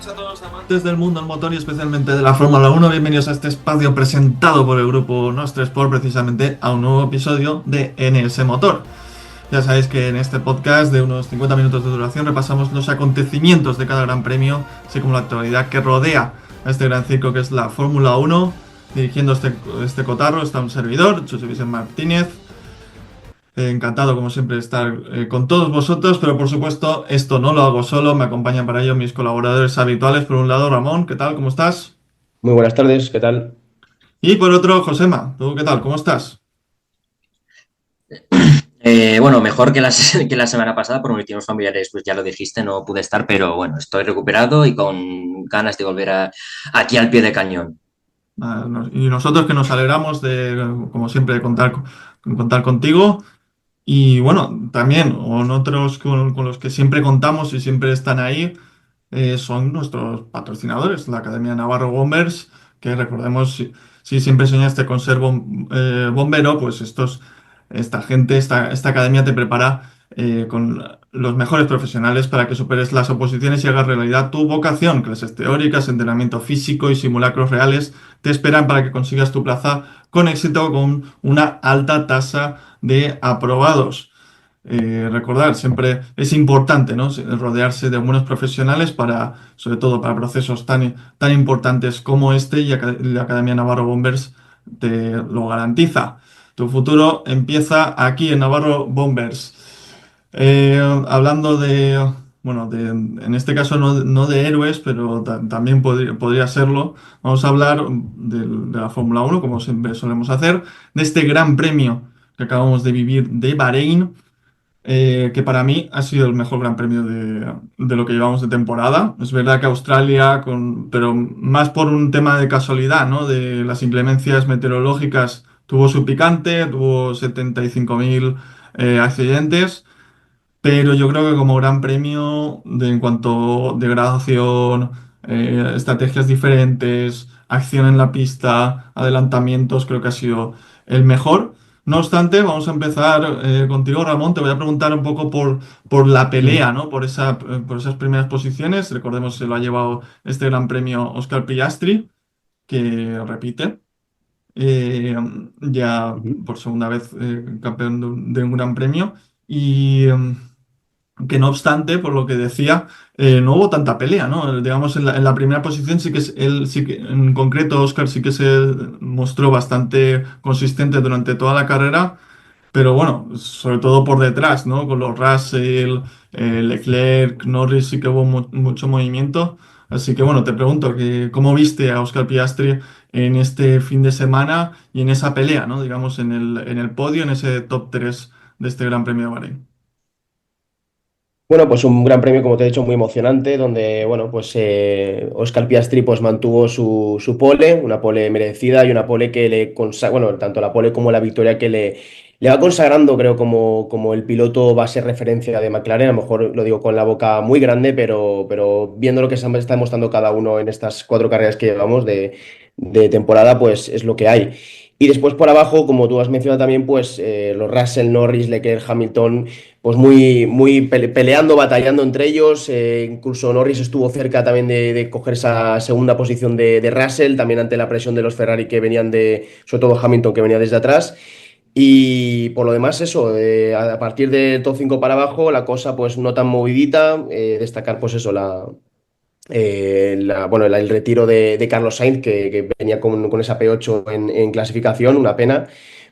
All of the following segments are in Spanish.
A todos los amantes del mundo del motor y especialmente de la Fórmula Uno, bienvenidos a este espacio presentado por el grupo Nostra Sport, precisamente a un nuevo episodio de NS Motor. Ya sabéis que en este podcast de unos 50 minutos de duración repasamos los acontecimientos de cada gran premio, así como la actualidad que rodea a este gran circo que es la Fórmula Uno. Dirigiendo este cotarro está un servidor, José Vicente Martínez. Encantado, como siempre, de estar con todos vosotros, pero por supuesto, esto no lo hago solo, me acompañan para ello mis colaboradores habituales. Por un lado, Ramón, ¿qué tal? ¿Cómo estás? Muy buenas tardes, ¿qué tal? Y por otro, Josema, ¿tú qué tal? ¿Cómo estás? Bueno, mejor que que la semana pasada, por motivos familiares, pues ya lo dijiste, no pude estar, pero bueno, estoy recuperado y con ganas de volver aquí al pie de cañón. Y nosotros que nos alegramos de, como siempre, de contar contigo. Y bueno, también, otros con los que siempre contamos y siempre están ahí, son nuestros patrocinadores, la Academia Navarro Bombers, que recordemos, si siempre soñaste con ser bombero, pues esta academia te prepara con los mejores profesionales para que superes las oposiciones y hagas realidad tu vocación. Clases teóricas, entrenamiento físico y simulacros reales te esperan para que consigas tu plaza con éxito con una alta tasa de aprobados. Recordar, siempre es importante, ¿no? Rodearse de buenos profesionales para, sobre todo para procesos tan importantes como este, y la Academia Navarro Bombers te lo garantiza. Tu futuro empieza aquí en Navarro Bombers. Hablando en este caso no de héroes, pero también podría serlo. Vamos a hablar de la Fórmula Uno, como siempre solemos hacer, de este gran premio que acabamos de vivir de Bahrein, que para mí ha sido el mejor gran premio de lo que llevamos de temporada. Es verdad que Australia, pero más por un tema de casualidad, ¿no? De las inclemencias meteorológicas, tuvo su picante, tuvo 75.000 accidentes, pero yo creo que como gran premio, en cuanto a degradación, estrategias diferentes, acción en la pista, adelantamientos, creo que ha sido el mejor. No obstante, vamos a empezar contigo, Ramón. Te voy a preguntar un poco por la Mm. pelea, ¿no? Por esas primeras posiciones. Recordemos que se lo ha llevado este gran premio Oscar Piastri, que repite. eh, ya Ujú. por segunda vez campeón de un gran premio. Y que no obstante, por lo que decía, no hubo tanta pelea, ¿no? Digamos, en la primera posición sí que él, sí que, en concreto, Oscar sí que se mostró bastante consistente durante toda la carrera, pero bueno, sobre todo por detrás, ¿no? Con los Russell, Leclerc, Norris sí que hubo mucho movimiento. Así que bueno, te pregunto, ¿cómo viste a Oscar Piastri en este fin de semana y en esa pelea, ¿no? Digamos, en el podio, en ese top 3 de este Gran Premio de Bahrein? Bueno, pues un gran premio, como te he dicho, muy emocionante, donde, bueno, pues Oscar Piastri pues mantuvo su pole, una pole merecida y una pole que bueno, tanto la pole como la victoria que le va consagrando, creo, como el piloto va a ser referencia de McLaren. A lo mejor lo digo con la boca muy grande, pero viendo lo que se está demostrando cada uno en estas 4 carreras que llevamos de temporada, pues es lo que hay. Y después por abajo, como tú has mencionado también, pues los Russell, Norris, Leclerc, Hamilton, pues muy peleando, batallando entre ellos. Incluso Norris estuvo cerca también de coger esa segunda posición de Russell, también ante la presión de los Ferrari que venían sobre todo Hamilton que venía desde atrás. Y por lo demás, eso, a partir de top 5 para abajo, la cosa pues no tan movidita. Destacar pues eso, bueno, el retiro de Carlos Sainz, que venía con esa P8 en clasificación, una pena.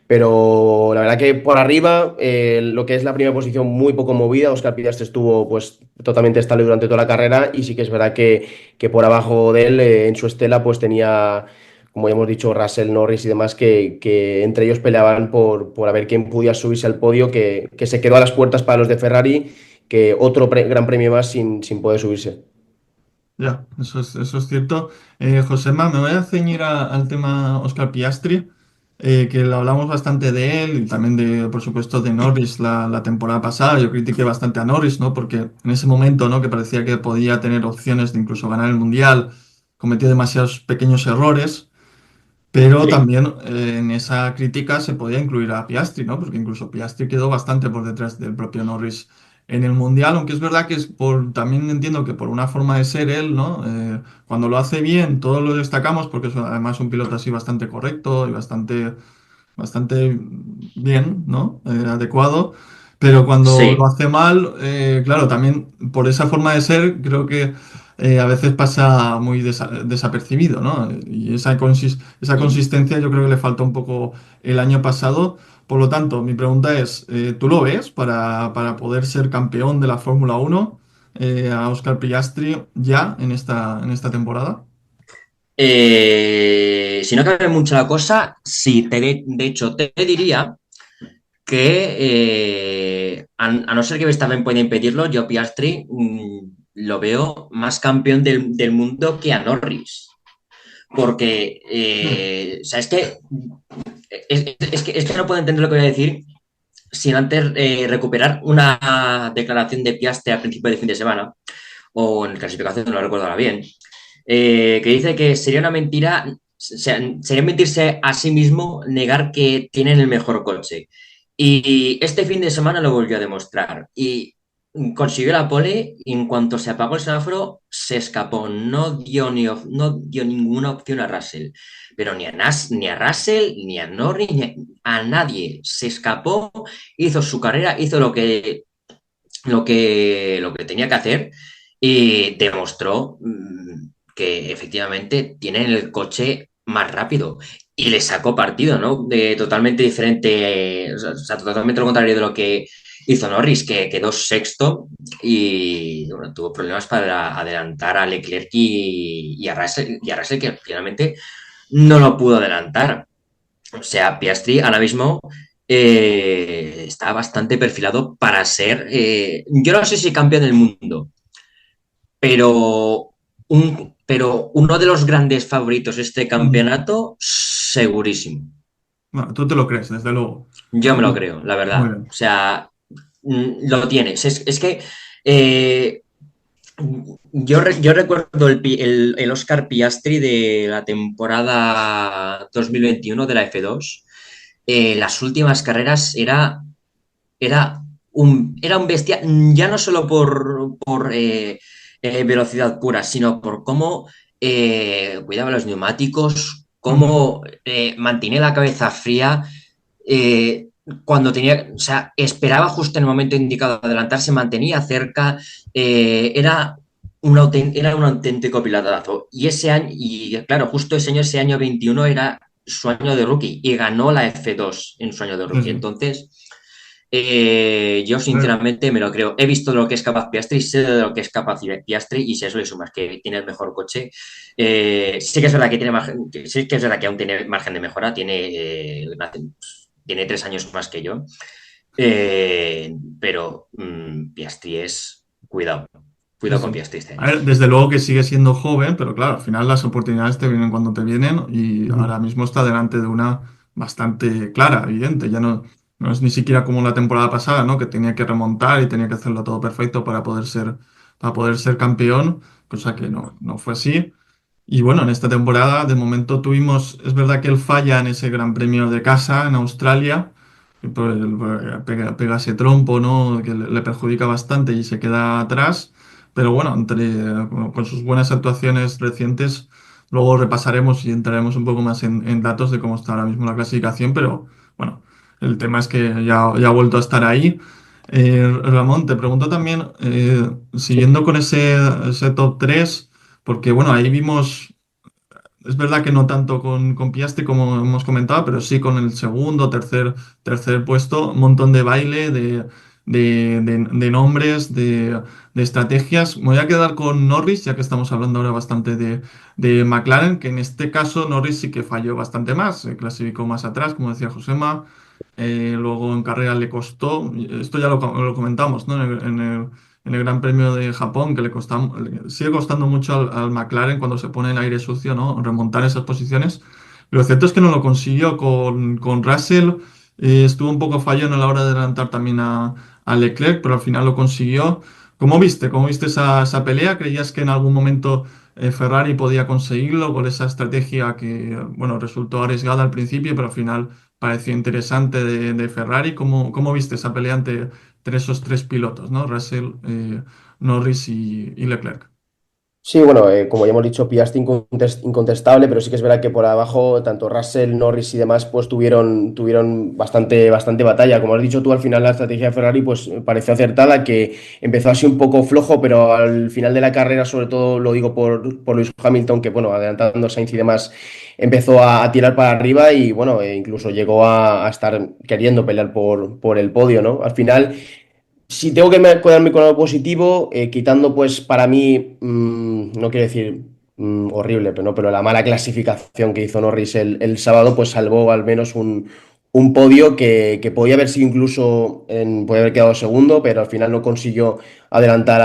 Pero la verdad que por arriba, lo que es la primera posición muy poco movida, Oscar Piastri estuvo pues totalmente estable durante toda la carrera y sí que es verdad que por abajo de él, en su estela, pues tenía, como ya hemos dicho, Russell, Norris y demás, que entre ellos peleaban por a ver quién podía subirse al podio, que se quedó a las puertas para los de Ferrari, que otro gran premio más sin poder subirse. Ya, eso es cierto. Josema, me voy a ceñir al tema Oscar Piastri, que lo hablamos bastante de él y también por supuesto, de Norris la temporada pasada. Yo critiqué bastante a Norris, ¿no? Porque en ese momento, ¿no? Que parecía que podía tener opciones de incluso ganar el Mundial, cometió demasiados pequeños errores, pero Sí. también en esa crítica se podía incluir a Piastri, ¿no? Porque incluso Piastri quedó bastante por detrás del propio Norris en el Mundial, aunque es verdad que también entiendo que por una forma de ser él, ¿no? Cuando lo hace bien, todos lo destacamos porque es además un piloto así bastante correcto y bastante bien, ¿no? Adecuado. Pero cuando lo Sí, hace mal, claro, también por esa forma de ser, creo que a veces pasa muy desapercibido, ¿no? Y esa consistencia yo creo que le falta un poco el año pasado. Por lo tanto, mi pregunta es, ¿tú lo ves para poder ser campeón de la Fórmula Uno a Oscar Piastri ya en esta temporada? Si no cambia mucho la cosa, sí, de hecho, te diría que a no ser que Verstappen pueda impedirlo, yo Piastri lo veo más campeón del mundo que a Norris. Porque, Hmm. o sea, es que no puedo entender lo que voy a decir sin antes recuperar una declaración de Piastri al principio del fin de semana, o en clasificación, no recuerdo ahora bien, que dice que sería una mentira, sería mentirse a sí mismo negar que tienen el mejor coche. Y este fin de semana lo volvió a demostrar. Y consiguió la pole y en cuanto se apagó el semáforo, se escapó. No dio ninguna opción a Russell. Pero ni a Russell, ni a Norris, a nadie. Se escapó, hizo su carrera, hizo lo que tenía que hacer y demostró que efectivamente tienen el coche más rápido y le sacó partido, ¿no? De totalmente diferente, o sea, totalmente lo contrario de lo que hizo Norris, que quedó sexto y bueno, tuvo problemas para adelantar a Leclerc y a Russell que finalmente no lo pudo adelantar. O sea, Piastri ahora mismo está bastante perfilado para ser, yo no sé si campeón del mundo, pero, pero uno de los grandes favoritos de este Mm. campeonato, segurísimo. Bueno, tú te lo crees, desde luego. Yo me lo Muy creo, la muy verdad. bien. O sea, lo tienes. Es que eh, yo recuerdo el Oscar Piastri de la temporada 2021 de la F2. Las últimas carreras era era un bestia, ya no solo por velocidad pura, sino por cómo cuidaba los neumáticos, Ujú. cómo mantenía la cabeza fría, cuando tenía, o sea, esperaba justo en el momento indicado adelantar, se mantenía cerca, era era un auténtico pilotazo. Y ese año, y claro, justo ese año 21 era su año de rookie y ganó la F2 en su año de Sí, rookie. sí. Entonces, yo Eh, sinceramente me lo creo. He visto de lo que es capaz Piastri, sé de lo que es capaz Piastri y si a eso le sumas que tiene el mejor coche, sí que es verdad que tiene margen, sí que es verdad que aún tiene margen de mejora, tiene 3 años más que yo, pero Piastri es, sí, cuidado con sí. Piastri este A año. ver, desde luego que sigue siendo joven, pero claro, al final las oportunidades te vienen cuando te vienen y Ujú. ahora mismo está delante de una bastante clara, evidente. Ya no es ni siquiera como la temporada pasada, ¿no? Que tenía que remontar y tenía que hacerlo todo perfecto para poder ser campeón, cosa que no fue así. Y bueno, en esta temporada de momento tuvimos, es verdad que él falla en ese Gran Premio de casa en Australia, que pega ese trompo, ¿no? Que le perjudica bastante y se queda atrás, pero bueno, con sus buenas actuaciones recientes, luego repasaremos y entraremos un poco más en datos de cómo está ahora mismo la clasificación, pero bueno, el tema es que ya ha vuelto a estar ahí. Ramón, te pregunto también, Sí. siguiendo con ese top 3 porque bueno, ahí vimos, es verdad que no tanto con Piastri como hemos comentado, pero sí con el segundo, tercer puesto, un montón de baile, de nombres, de estrategias. Me voy a quedar con Norris, ya que estamos hablando ahora bastante de McLaren, que en este caso Norris sí que falló bastante más, se clasificó más atrás, como decía Josema. Luego en carrera le costó, esto ya lo comentamos, ¿no? En el Gran Premio de Japón, que le sigue costando mucho al McLaren cuando se pone el aire sucio, ¿no? Remontar esas posiciones. Lo cierto es que no lo consiguió con Russell. Estuvo un poco fallón a la hora de adelantar también a Leclerc, pero al final lo consiguió. ¿Cómo viste? ¿Cómo viste esa pelea? ¿Creías que en algún momento Ferrari podía conseguirlo con esa estrategia que, bueno, resultó arriesgada al principio, pero al final pareció interesante de Ferrari. ¿Cómo viste esa pelea entre esos tres pilotos, ¿no? Russell, Norris y Leclerc? Sí, bueno, como ya hemos dicho, Piastri incontestable, pero sí que es verdad que por abajo tanto Russell, Norris y demás pues tuvieron bastante batalla. Como has dicho tú, al final la estrategia de Ferrari pues pareció acertada, que empezó así un poco flojo, pero al final de la carrera, sobre todo lo digo por Lewis Hamilton, que bueno, adelantando a Sainz y demás, empezó a tirar para arriba y bueno, incluso llegó a estar queriendo pelear por el podio, ¿no? Al final... Si tengo que quedarme con algo positivo, quitando pues para mí, no quiero decir horrible, pero, no, pero la mala clasificación que hizo Norris el sábado, pues salvó al menos un podio que podía haber sido incluso, podía haber quedado segundo, pero al final no consiguió adelantar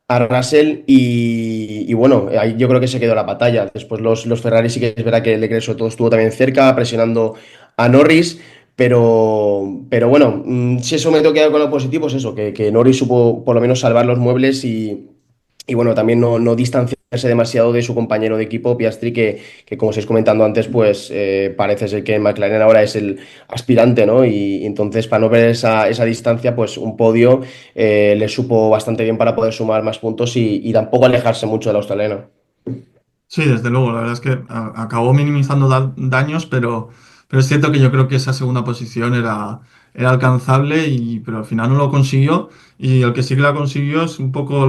a Russell y bueno, ahí yo creo que se quedó la batalla. Después los Ferrari sí que es verdad que Leclerc sobre todo estuvo también cerca, presionando a Norris. Pero bueno, si eso me tengo que quedar con lo positivo, es eso, que Norris supo por lo menos salvar los muebles y bueno, también no distanciarse demasiado de su compañero de equipo, Piastri, que como estáis comentando antes, pues parece ser que McLaren ahora es el aspirante, ¿no? Y entonces, para no ver esa distancia, pues un podio le supo bastante bien para poder sumar más puntos y tampoco alejarse mucho del australiano. Sí, desde luego, la verdad es que acabó minimizando daños, pero es cierto que yo creo que esa segunda posición era alcanzable, pero al final no lo consiguió. Y el que sí que la consiguió es un poco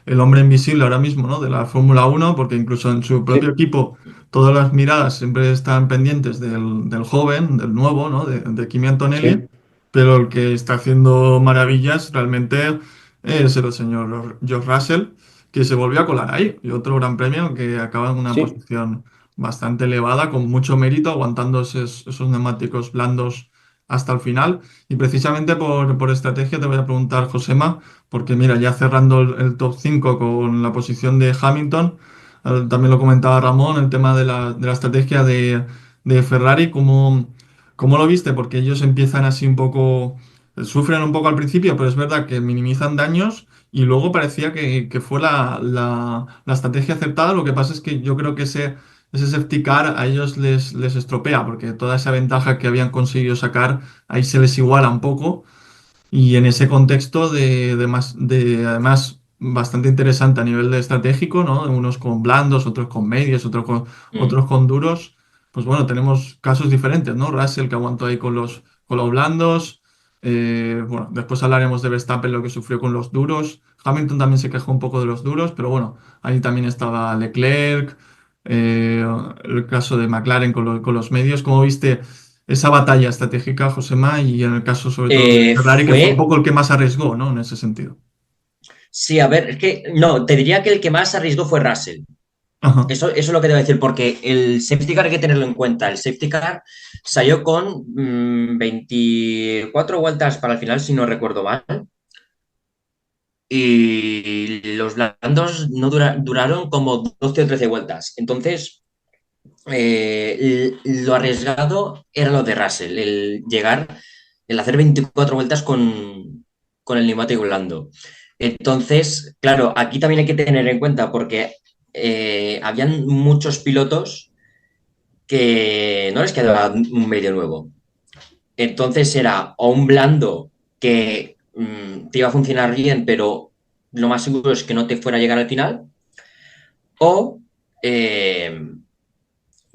el hombre invisible ahora mismo, ¿no? De la Fórmula Uno, porque incluso en su propio Sí, equipo todas las miradas siempre están pendientes del joven, del nuevo, ¿no? De Kimi Antonelli, sí, pero el que está haciendo maravillas realmente es el señor George Russell, que se volvió a colar ahí. Y otro gran premio que acaba en una sí, posición bastante elevada, con mucho mérito, aguantando esos neumáticos blandos hasta el final. Y precisamente por estrategia te voy a preguntar, Josema, porque mira, ya cerrando el top 5 con la posición de Hamilton, también lo comentaba Ramón, el tema de la estrategia de Ferrari, ¿cómo lo viste? Porque ellos empiezan así un poco, sufren un poco al principio, pero es verdad que minimizan daños y luego parecía que fue la estrategia acertada. Lo que pasa es que yo creo que ese safety car a ellos les estropea, porque toda esa ventaja que habían conseguido sacar ahí se les iguala un poco. Y en ese contexto además bastante interesante a nivel de estratégico, ¿no? Unos con blandos, otros con medios, otros Mm. con duros. Pues bueno, tenemos casos diferentes, ¿no? Russell que aguantó ahí con los blandos. Bueno, después hablaremos de Verstappen, lo que sufrió con los duros. Hamilton también se quejó un poco de los duros, pero bueno, ahí también estaba Leclerc, eh, el caso de McLaren con los medios. ¿Cómo viste esa batalla estratégica, Josema, y en el caso sobre todo de Ferrari, que fue un Fue, poco el que más arriesgó, ¿no? En ese sentido. sí, a ver, es que no, te diría que el que más arriesgó fue Russell. Ajá. Eso es lo que te voy a decir, porque el safety car hay que tenerlo en cuenta. El safety car salió con 24 vueltas para el final, si no recuerdo mal. Y los blandos no duraron como 12 o 13 vueltas. Entonces, lo arriesgado era lo de Russell, el hacer 24 vueltas con el neumático blando. Entonces, claro, aquí también hay que tener en cuenta porque habían muchos pilotos que no les quedaba un medio nuevo. Entonces era o un blando que te iba a funcionar bien, pero lo más seguro es que no te fuera a llegar al final, o eh,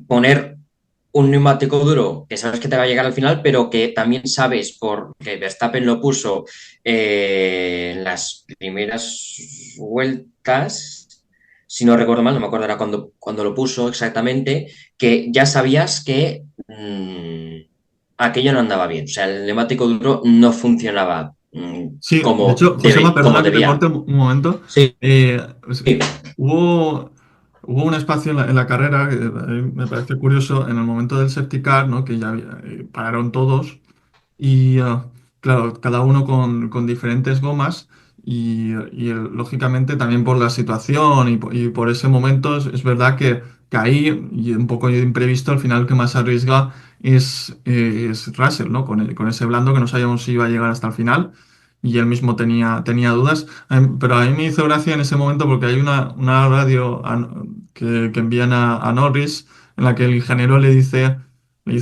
poner un neumático duro que sabes que te va a llegar al final, pero que también sabes, porque Verstappen lo puso en las primeras vueltas, si no recuerdo mal, no me acuerdo era cuando lo puso exactamente, que ya sabías que aquello no andaba bien, o sea, el neumático duro no funcionaba Sí, de hecho, Josema, como perdona que te corte debía. un momento. Sí, Pues, hubo un espacio en la carrera que me parece curioso, en el momento del safety car, ¿no? Que ya pararon todos. Y claro, cada uno con diferentes gomas lógicamente también por la situación y por ese momento es verdad que ahí, y un poco de imprevisto, al final el que más arriesga es Russell, ¿no? Con ese blando que no sabíamos si iba a llegar hasta el final y él mismo tenía dudas. Pero a mí me hizo gracia en ese momento porque hay una radio que envían a Norris en la que el ingeniero le dice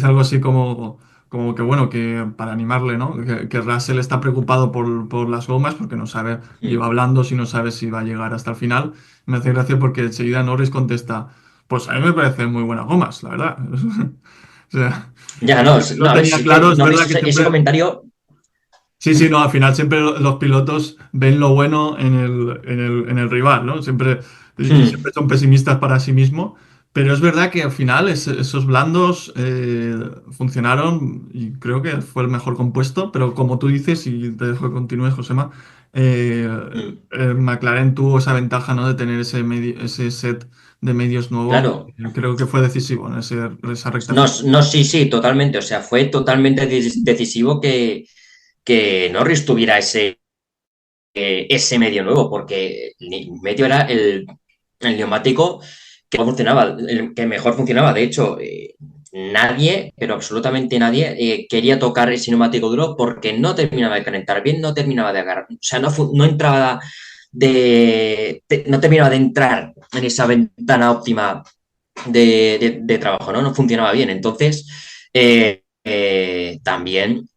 algo así como... como que bueno, que para animarle, ¿no? Que Russell está preocupado por las gomas porque no sabe, lleva Mm. hablando si no sabe si va a llegar hasta el final. Me hace gracia porque enseguida Norris contesta, pues a mí me parecen muy buenas gomas, la verdad. O sea, Ya, no, no, lo a ver, tenía sí que claro, es verdad Norris, que ese siempre... comentario. Sí, sí, no, al final siempre los pilotos ven lo bueno en el rival, ¿no? Siempre, y Hmm. siempre son pesimistas para sí mismo, pero es verdad que al final esos blandos funcionaron y creo que fue el mejor compuesto, pero como tú dices, y te dejo que continúes, Josema, eh, Hmm. McLaren tuvo esa ventaja, ¿no? De tener ese set de medios nuevo, Claro. creo que fue decisivo en esa recta No, final. no, sí, sí, totalmente. O sea, fue totalmente decisivo que Norris tuviera ese medio nuevo, porque el medio era el neumático que no funcionaba, el que mejor funcionaba. De hecho, nadie, pero absolutamente nadie, quería tocar ese neumático duro porque no terminaba de calentar bien, no terminaba de agarrar, o sea, no entraba no terminaba de entrar en esa ventana óptima de trabajo, ¿no? No funcionaba bien. Entonces, también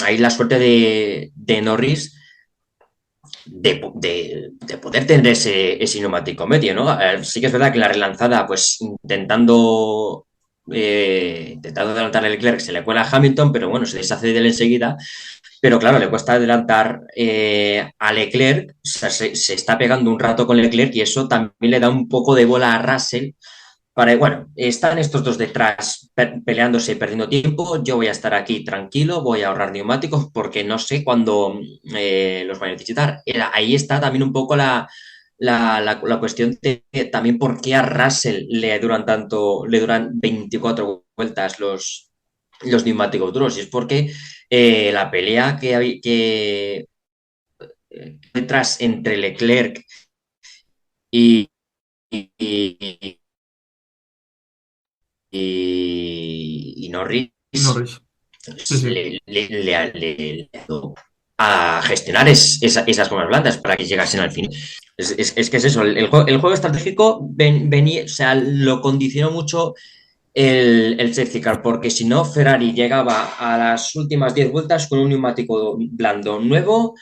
hay la suerte de Norris de poder tener ese neumático medio, ¿no? Sí que es verdad que la relanzada, pues intentando adelantar a Leclerc, se le cuela a Hamilton, pero bueno, se deshace de él enseguida. Pero claro, le cuesta adelantar a Leclerc, o sea, se está pegando un rato con Leclerc y eso también le da un poco de bola a Russell para, bueno, están estos dos detrás peleándose y perdiendo tiempo. Yo voy a estar aquí tranquilo, voy a ahorrar neumáticos porque no sé cuándo los voy a necesitar. Ahí está también un poco la cuestión de también por qué a Russell le duran 24 vueltas los neumáticos duros. Y es porque la pelea detrás entre Leclerc y, y, y Norris Norris. Sí, sí. le ayudó a gestionar esas gomas blandas para que llegasen al final. Es que es eso, el juego estratégico venía, o sea, lo condicionó mucho el safety car, porque si no, Ferrari llegaba a las últimas 10 vueltas con un neumático blando nuevo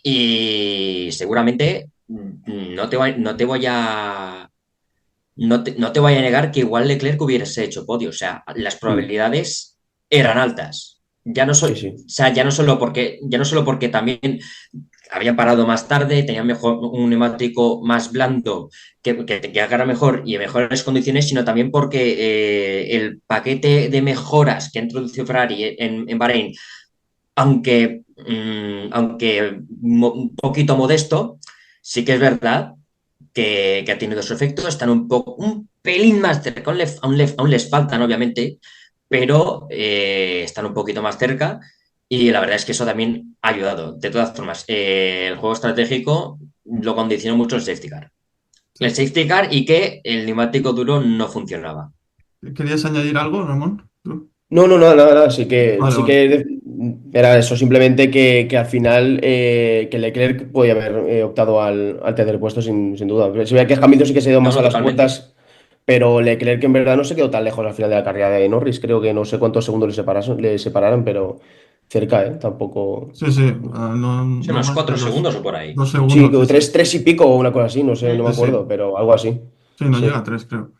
y seguramente no te voy a no te voy a negar que igual Leclerc hubiese hecho podio. O sea, las Mm. probabilidades eran altas. Sí, O sí. sea, ya no solo porque también habían parado más tarde, tenían mejor, un neumático más blando que agarra mejor y en mejores condiciones, sino también porque el paquete de mejoras que ha introducido Ferrari en Bahrein, aunque un poquito modesto, sí que es verdad que ha tenido su efecto, están un pelín más cerca, aún les faltan obviamente, pero están un poquito más cerca y la verdad es que eso también ha ayudado. De todas formas, el juego estratégico lo condicionó mucho el safety car. El Sí. safety car y que el neumático duro no funcionaba. ¿Querías añadir algo, Ramón? ¿Tú? No, no, nada, nada, nada. Vale, Sí vale. que era eso, simplemente que al final que Leclerc podía haber optado al tercer puesto sin duda. Se veía que Hamilton sí que se dio No, más no, a las totalmente. puertas, pero Leclerc en verdad no se quedó tan lejos al final de la carrera de Norris. Creo que no sé cuántos segundos le separaron, pero cerca, ¿eh? Tampoco. Sí, sí, no, Sí, no unos más de 4 segundos o por ahí. dos Sí, segundos, sí, que sí. tres y pico o una cosa así, no sé, no me Mm. Sí, sí. acuerdo, pero algo así. Sí, no llega a Sí. tres, creo.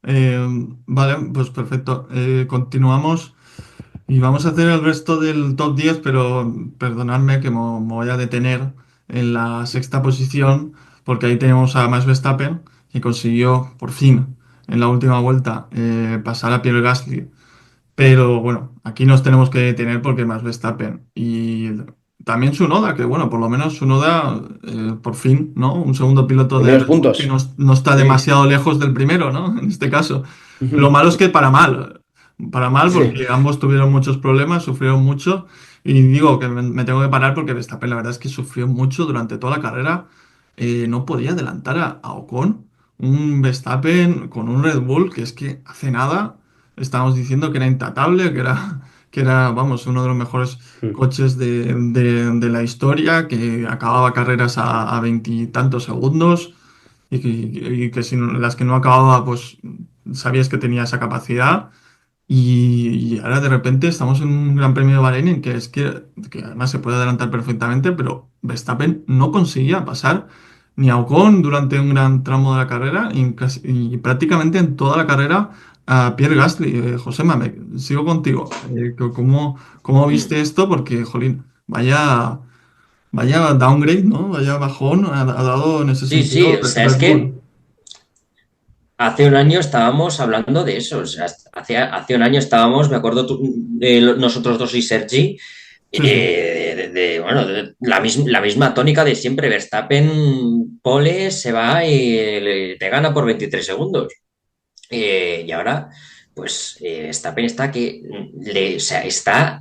Eh, vale, pues perfecto. Continuamos y vamos a hacer el resto del top 10, pero perdonadme que me voy a detener en la sexta posición, porque ahí tenemos a Max Verstappen, que consiguió por fin en la última vuelta pasar a Pierre Gasly. Pero bueno, aquí nos tenemos que detener porque más Verstappen. Y también Tsunoda, que bueno, por lo menos Tsunoda, por fin, ¿no? Un segundo piloto de Primeros Red Bull que no, puntos. no está Sí. demasiado lejos del primero, ¿no? En este caso. Lo Ujú. malo es que para mal. Para mal Sí. porque ambos tuvieron muchos problemas, sufrieron mucho. Y digo que me tengo que parar porque Verstappen la verdad es que sufrió mucho durante toda la carrera. No podía adelantar a Ocon. Un Verstappen con un Red Bull que es que hace nada estábamos diciendo que era intratable, que era, vamos, uno de los mejores Mm. coches de la historia, que acababa carreras a veintitantos segundos y que si las que no acababa, pues sabías que tenía esa capacidad. y ahora de repente estamos en un Gran Premio de Bahrein en que que además se puede adelantar perfectamente, pero Verstappen no conseguía pasar ni a Ocon durante un gran tramo de la carrera y prácticamente en toda la carrera a Pierre Gasly. Josema, sigo contigo. ¿Cómo Mm. viste esto? Porque, jolín, vaya downgrade, ¿no? Vaya bajón ha dado en ese Sí, sí, sentido o sea, es Red que Bull. hace un año estábamos hablando de eso, o sea, hace un año estábamos, me acuerdo nosotros dos y Sergi, Sí, sí. bueno, de la misma tónica de siempre, Verstappen pole, se va y te gana por 23 segundos. Y ahora, pues Verstappen está o sea, está,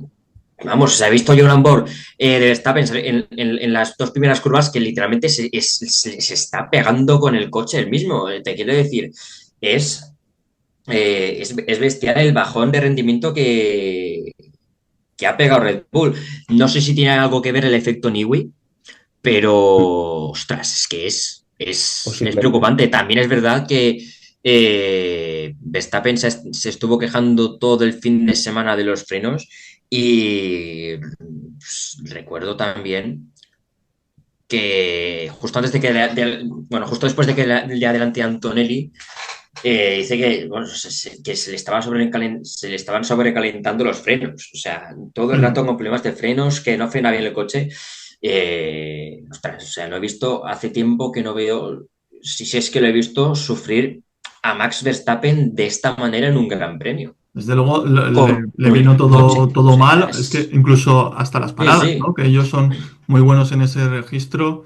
vamos, se ha visto yo un onboard de Verstappen en las dos primeras curvas que literalmente se está pegando con el coche el mismo. Te quiero decir, es, es bestial el bajón de rendimiento que ha pegado Red Bull. No sé si tiene algo que ver el efecto Newey, pero, ostras, es que es Posiblemente. preocupante. También es verdad que Verstappen se estuvo quejando todo el fin de semana de los frenos y pues, recuerdo también que justo antes de bueno, justo después de que le adelante a Antonelli, dice que, bueno, que se le estaban sobrecalentando los frenos. O sea, todo el rato Mm. con problemas de frenos, que no frena bien el coche. Ostras, o sea, no he visto, hace tiempo que no veo, si es que lo he visto, sufrir a Max Verstappen de esta manera en un gran premio. Desde luego Con le vino el coche. O todo sea, mal. Es que incluso hasta las sí, paradas, ¿no? sí. Que ellos son muy buenos en ese registro.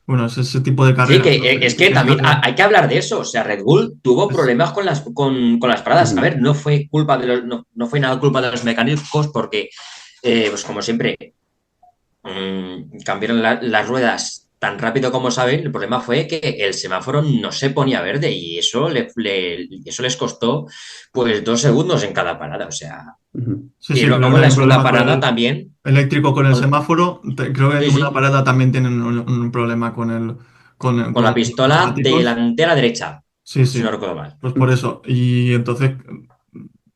Bueno, es ese tipo de Sí, carreras, que ¿no? es Que que tienes que también hacer. hay que hablar de eso. O sea, Red Bull tuvo Es- problemas con las paradas. A Ujú. ver, no fue culpa de no fue nada culpa de los mecánicos porque, pues como siempre, cambiaron las ruedas tan rápido como saben. El problema fue que el semáforo no se ponía verde y eso, eso les costó pues 2 segundos en cada parada. O sea, Ujú. sí, y sí, pero luego no en hay la un segunda problema con parada el también. eléctrico con el con- semáforo. Creo que en sí, una sí, parada también tienen un problema con con la los pistola neumáticos. delantera derecha, Sí, si sí, no recuerdo mal. pues por eso. Y entonces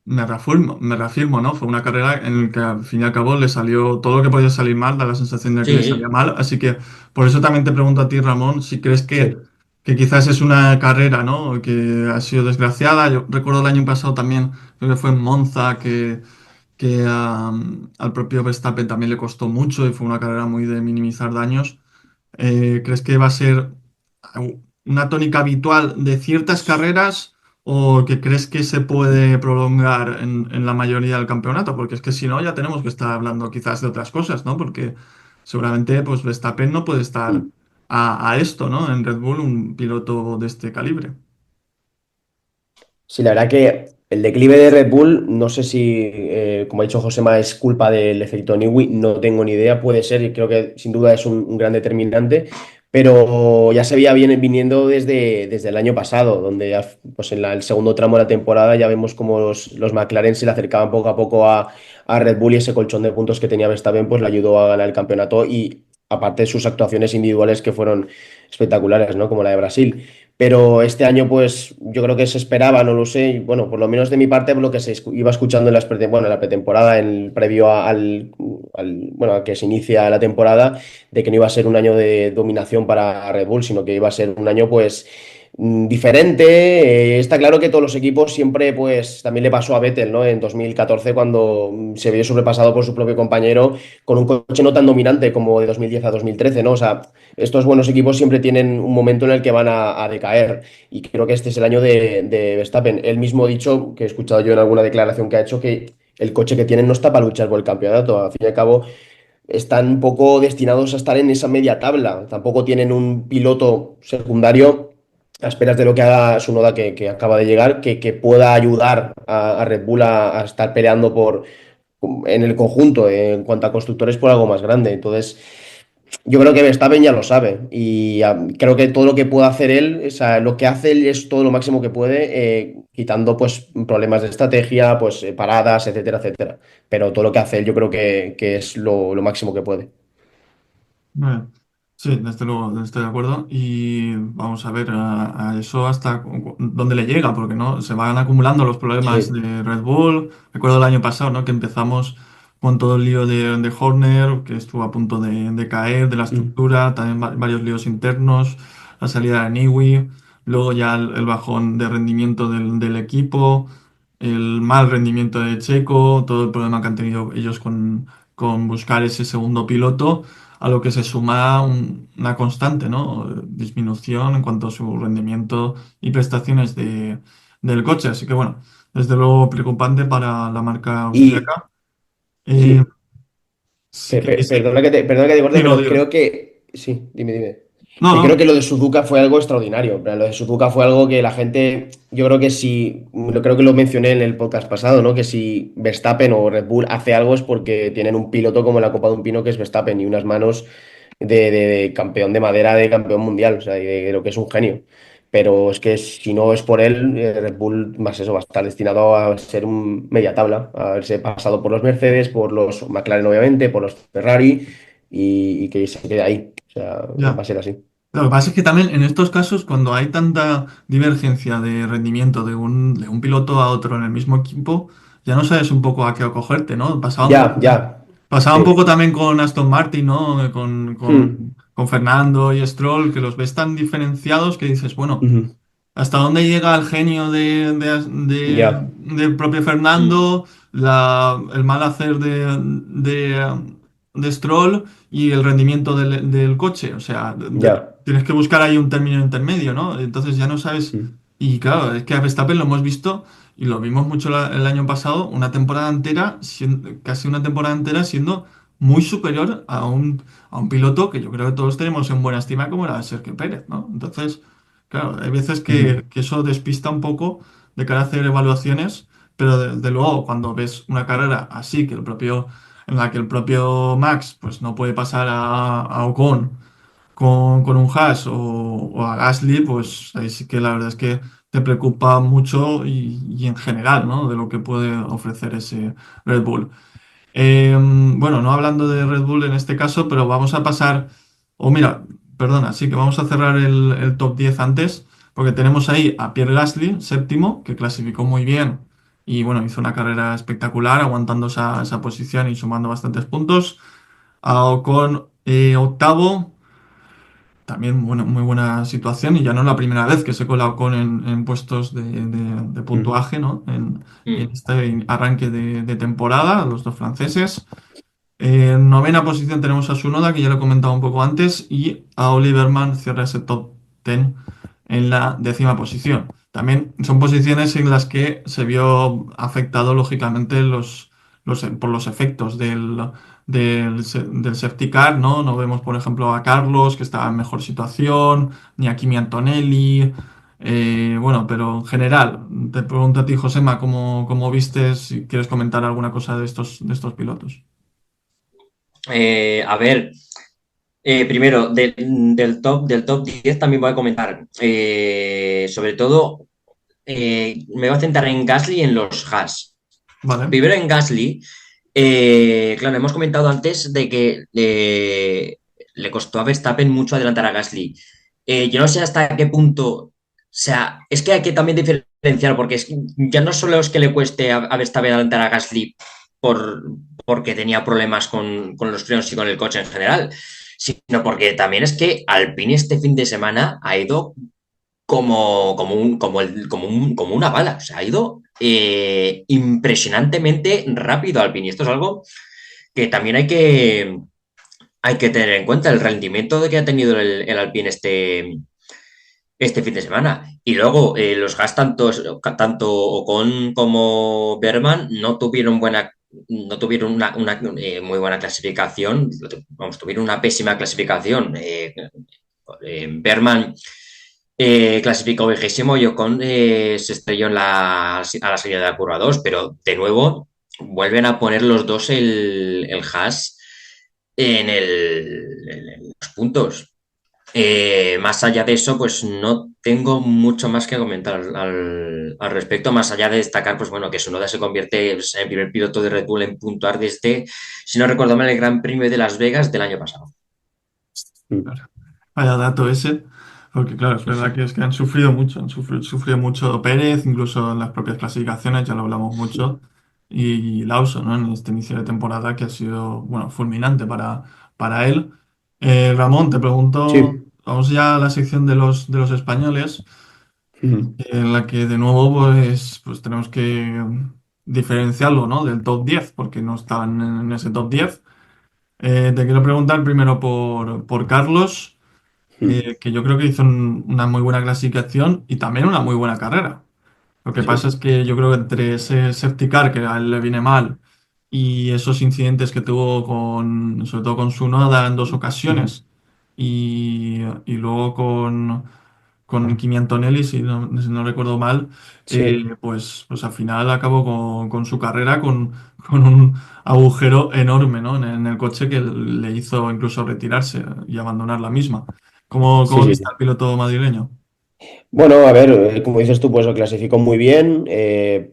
me reafirmo, ¿no? Fue una carrera en la que al fin y al cabo le salió todo lo que podía salir mal, da la sensación de que le salía Sí, mal. Así que por eso también te pregunto a ti, Ramón, si crees Sí. que quizás es una carrera, ¿no? Que ha sido desgraciada. Yo recuerdo el año pasado también, creo que fue en Monza, que al propio Verstappen también le costó mucho y fue una carrera muy de minimizar daños. ¿Crees que va a ser una tónica habitual de ciertas carreras o que crees que se puede prolongar en la mayoría del campeonato? Porque es que si no, ya tenemos que estar hablando quizás de otras cosas, ¿no? Porque seguramente pues Verstappen no puede estar Mm. a esto, ¿no? En Red Bull, un piloto de este calibre. Sí, la verdad que el declive de Red Bull, no sé si, como ha dicho Josema, es culpa del efecto Newey, no tengo ni idea, puede ser, y creo que sin duda es un gran determinante, pero ya se veía bien viniendo desde el año pasado, donde ya, pues en el segundo tramo de la temporada ya vemos como los McLaren se le acercaban poco a poco a Red Bull y ese colchón de puntos que tenía Verstappen pues le ayudó a ganar el campeonato y aparte de sus actuaciones individuales que fueron espectaculares, ¿no? Como la de Brasil. Pero este año, pues yo creo que se esperaba, no lo sé. Y, bueno, por lo menos de mi parte, lo que se iba escuchando en bueno, en la pretemporada, en el previo bueno, a que se inicia la temporada, de que no iba a ser un año de dominación para Red Bull, sino que iba a ser un año, pues, diferente. Está claro que todos los equipos siempre, pues, también le pasó a Vettel, ¿no? En 2014, cuando se vio sobrepasado por su propio compañero con un coche no tan dominante como de 2010 a 2013, ¿no? O sea, estos buenos equipos siempre tienen un momento en el que van a decaer y creo que este es el año de Verstappen. Él mismo ha dicho, que he escuchado yo en alguna declaración que ha hecho, que el coche que tienen no está para luchar por el campeonato. Al fin y al cabo, están un poco destinados a estar en esa media tabla. Tampoco tienen un piloto secundario a esperas de lo que haga Tsunoda, que acaba de llegar, que pueda ayudar a Red Bull a estar peleando en el conjunto, en cuanto a constructores, por algo más grande. Entonces, yo creo que Verstappen ya lo sabe y creo que todo lo que puede hacer él, o sea, lo que hace él es todo lo máximo que puede, quitando pues problemas de estrategia, pues paradas, etcétera, etcétera. Pero todo lo que hace él yo creo que es lo máximo que puede. Bueno. Sí, desde luego, estoy de acuerdo. Y vamos a ver a eso hasta dónde le llega, porque no se van acumulando los problemas Sí. de Red Bull. Recuerdo el año pasado, ¿no? Que empezamos con todo el lío de Horner, que estuvo a punto de caer, de la Mm. estructura, también varios líos internos, la salida de Niwi, luego ya el bajón de rendimiento del equipo, el mal rendimiento de Checo, todo el problema que han tenido ellos con buscar ese segundo piloto a lo que se suma una constante, ¿no? Disminución en cuanto a su rendimiento y prestaciones del coche. Así que bueno, desde luego preocupante para la marca Y austríaca. Eh, sí, si queréis, perdona que te corte, dilo, pero dilo. creo que. Sí, dime. No, Que creo no, que lo de Suzuka fue algo extraordinario. En plan, lo de Suzuka fue algo que la gente. Yo creo que si. Creo que lo mencioné en el podcast pasado, ¿no? Que si Verstappen o Red Bull hace algo es porque tienen un piloto como la Copa de un Pino que es Verstappen y unas manos de campeón de madera, de campeón mundial. O sea, y de lo que es un genio. Pero es que si no es por él, Red Bull más eso va a estar destinado a ser un media tabla, a haberse pasado por los Mercedes, por los McLaren obviamente, por los Ferrari y que se quede ahí. O sea, va ya. a ser así. Lo que pasa es que también en estos casos, cuando hay tanta divergencia de rendimiento de un piloto a otro en el mismo equipo, ya no sabes un poco a qué acogerte, ¿no? Ya. Pasaba un Sí. poco también con Aston Martin, ¿no? Hmm. Con Fernando y Stroll, que los ves tan diferenciados que dices, bueno, Ujú. ¿hasta dónde llega el genio Ya, del propio Fernando, el mal hacer de Stroll y el rendimiento del coche? O sea, ya. tienes que buscar ahí un término intermedio, ¿no? Entonces ya no sabes. Mm. Y claro, es que a Verstappen lo hemos visto y lo vimos mucho el año pasado, una temporada entera, casi una temporada entera siendo muy superior a un piloto que yo creo que todos tenemos en buena estima como era Sergio Pérez, ¿no? Entonces. Claro, hay veces Ujú. que eso despista un poco de cara a hacer evaluaciones, pero desde luego cuando ves una carrera así, en la que el propio Max pues no puede pasar a Ocon con un Haas o a Gasly, pues ahí sí que la verdad es que te preocupa mucho y en general, ¿no? De lo que puede ofrecer ese Red Bull. Bueno, no hablando de Red Bull en este caso, pero vamos a pasar, o mira, perdona, sí que vamos a cerrar el top 10 antes, porque tenemos ahí a Pierre Gasly, séptimo, que clasificó muy bien y bueno, hizo una carrera espectacular, aguantando esa posición y sumando bastantes puntos. A Ocon, octavo, también bueno, muy buena situación y ya no es la primera vez que se cola Ocon en puestos de Mm. puntuaje, ¿no? En Mm. este arranque de temporada, los dos franceses. En novena posición tenemos a Tsunoda, que ya lo he comentado un poco antes, y a Oliverman cierra ese top 10 en la décima posición. También son posiciones en las que se vio afectado, lógicamente, por los efectos del safety car, ¿no? No vemos, por ejemplo, a Carlos, que estaba en mejor situación, ni a Kimi Antonelli. Bueno, pero en general, te pregunto a ti, Josema, ¿cómo vistes? Si quieres comentar alguna cosa de estos pilotos. A ver, primero, del top 10 también voy a comentar. Sobre todo, me voy a centrar en Gasly y en los Haas. Vale. Primero en Gasly, claro, hemos comentado antes de que le costó a Verstappen mucho adelantar a Gasly. Yo no sé hasta qué punto, o sea, es que hay que también diferenciar, porque ya no solo es que le cueste a Verstappen adelantar a Gasly por, porque tenía problemas con los frenos y con el coche en general, sino porque también es que Alpine este fin de semana ha ido como una bala. O sea, ha ido impresionantemente rápido Alpine. Y esto es algo que también hay que tener en cuenta, el rendimiento de que ha tenido el Alpine este fin de semana. Y luego, los Gas, tanto Ocon como Berman, no tuvieron una muy buena clasificación. Vamos, tuvieron una pésima clasificación. Berman clasificó 20º y Ocon se estrelló a la salida de la curva 2, pero de nuevo vuelven a poner los dos el Haas en los puntos. Más allá de eso, pues no tengo mucho más que comentar al respecto, más allá de destacar, pues bueno, que Tsunoda se convierte pues, en el primer piloto de Red Bull en puntuar desde, si no recuerdo mal, el Gran Premio de Las Vegas del año pasado. Mm. Vaya dato ese, porque claro, es Sí, verdad sí. que es que han sufrido mucho, sufrido mucho Pérez, incluso en las propias clasificaciones, ya lo hablamos mucho, y Lawson, ¿no? En este inicio de temporada que ha sido, bueno, fulminante para él. Ramón, te pregunto, Sí. vamos ya a la sección de los españoles, Ujú. en la que de nuevo pues tenemos que diferenciarlo, ¿no? Del top 10 porque no están en ese top 10. Te quiero preguntar primero por Carlos, Ujú. que yo creo que hizo una muy buena clasificación y también una muy buena carrera. Lo que pasa Sí. es que yo creo que entre ese safety car que a él le viene mal y esos incidentes que tuvo sobre todo con su noda en dos Ujú. ocasiones y luego con Kimi Antonelli, si no recuerdo mal, Sí. pues al final acabó con su carrera con un agujero enorme, ¿no? En el coche que le hizo incluso retirarse y abandonar la misma. Sí, ¿Cómo sí, viste sí. al piloto madrileño? Bueno, a ver, como dices tú, pues lo clasificó muy bien.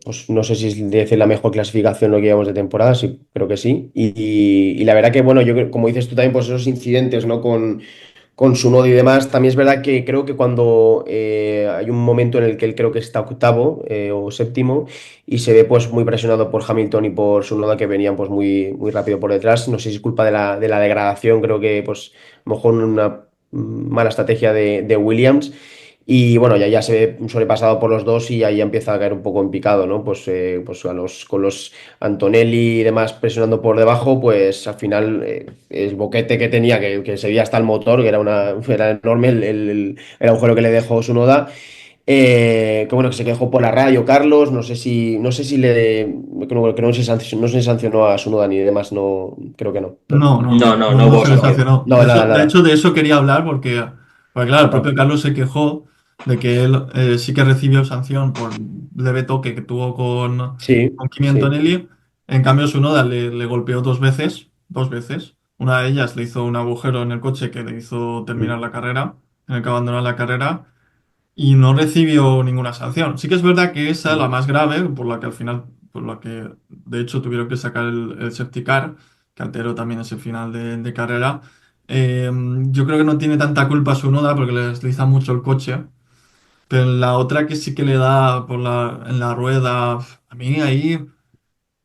Pues no sé si es decir la mejor clasificación lo que llevamos de temporada, sí, creo que sí. Y la verdad que, bueno, como dices tú también, pues esos incidentes, ¿no? Con su nodo y demás, también es verdad que creo que cuando hay un momento en el que él creo que está octavo o séptimo y se ve pues muy presionado por Hamilton y por su noda que venían pues muy, muy rápido por detrás. No sé si es culpa de la degradación, creo que pues a lo mejor una mala estrategia de Williams. Y bueno, ya se ve sobrepasado por los dos y ahí ya empieza a caer un poco en picado, ¿no? Pues con los Antonelli y demás presionando por debajo, pues al final el boquete que tenía, que se veía hasta el motor, que era enorme el agujero que le dejó su noda. Que bueno, que se quejó por la radio Carlos, no sé si que no se sancionó a su noda ni demás, no, creo que no, no. No, no, no No hubo se le sanción. sancionó. No, nada, De hecho, nada. de eso quería hablar porque claro, el Ah, propio Carlos se quejó de que él sí que recibió sanción por leve toque que tuvo sí, con Kimi sí. Antonelli. En cambio, su noda le golpeó dos veces. Una de ellas le hizo un agujero en el coche que le hizo terminar Mm, la carrera, en el que abandonó la carrera y no recibió ninguna sanción. Sí que es verdad que esa, mm, la más grave, por la que al final, por la que de hecho tuvieron que sacar el safety car, que alteró también ese final de carrera, yo creo que no tiene tanta culpa su noda porque le desliza mucho el coche, pero en la otra que sí que le da en la rueda, a mí ahí...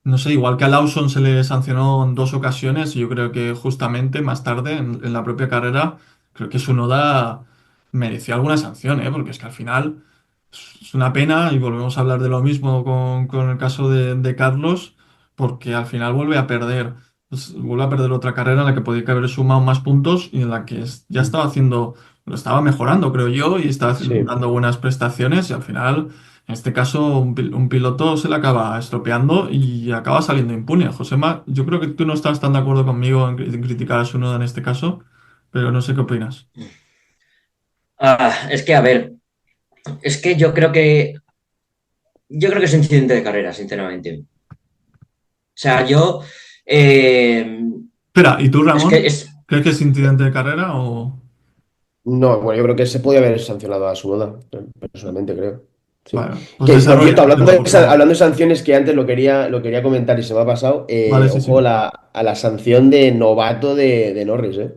No sé, igual que a Lawson se le sancionó en dos ocasiones, yo creo que justamente más tarde en la propia carrera, creo que Tsunoda mereció alguna sanción, ¿eh? Porque es que al final es una pena y volvemos a hablar de lo mismo con el caso de Carlos, porque al final vuelve a perder otra carrera en la que podía haber sumado más puntos y en la que ya mm. estaba lo estaba mejorando, creo yo, y estaba Sí. dando buenas prestaciones y al final... En este caso, un piloto se le acaba estropeando y acaba saliendo impune. Josema, yo creo que tú no estás tan de acuerdo conmigo en criticar a Tsunoda en este caso, pero no sé qué opinas. Es que, a ver, es que yo creo que es un incidente de carrera, sinceramente. O sea, eh, Espera, ¿y tú, es que Ramón? es, ¿Crees que es incidente de carrera o...? No, bueno, yo creo que se podía haber sancionado a Sunoda, personalmente creo. Sí. Vale, pues Que, por cierto, desarrolla por favor. hablando de sanciones, que antes lo quería comentar y se me ha pasado, Vale, sí, ojo sí. a la sanción de novato de Norris, ¿eh?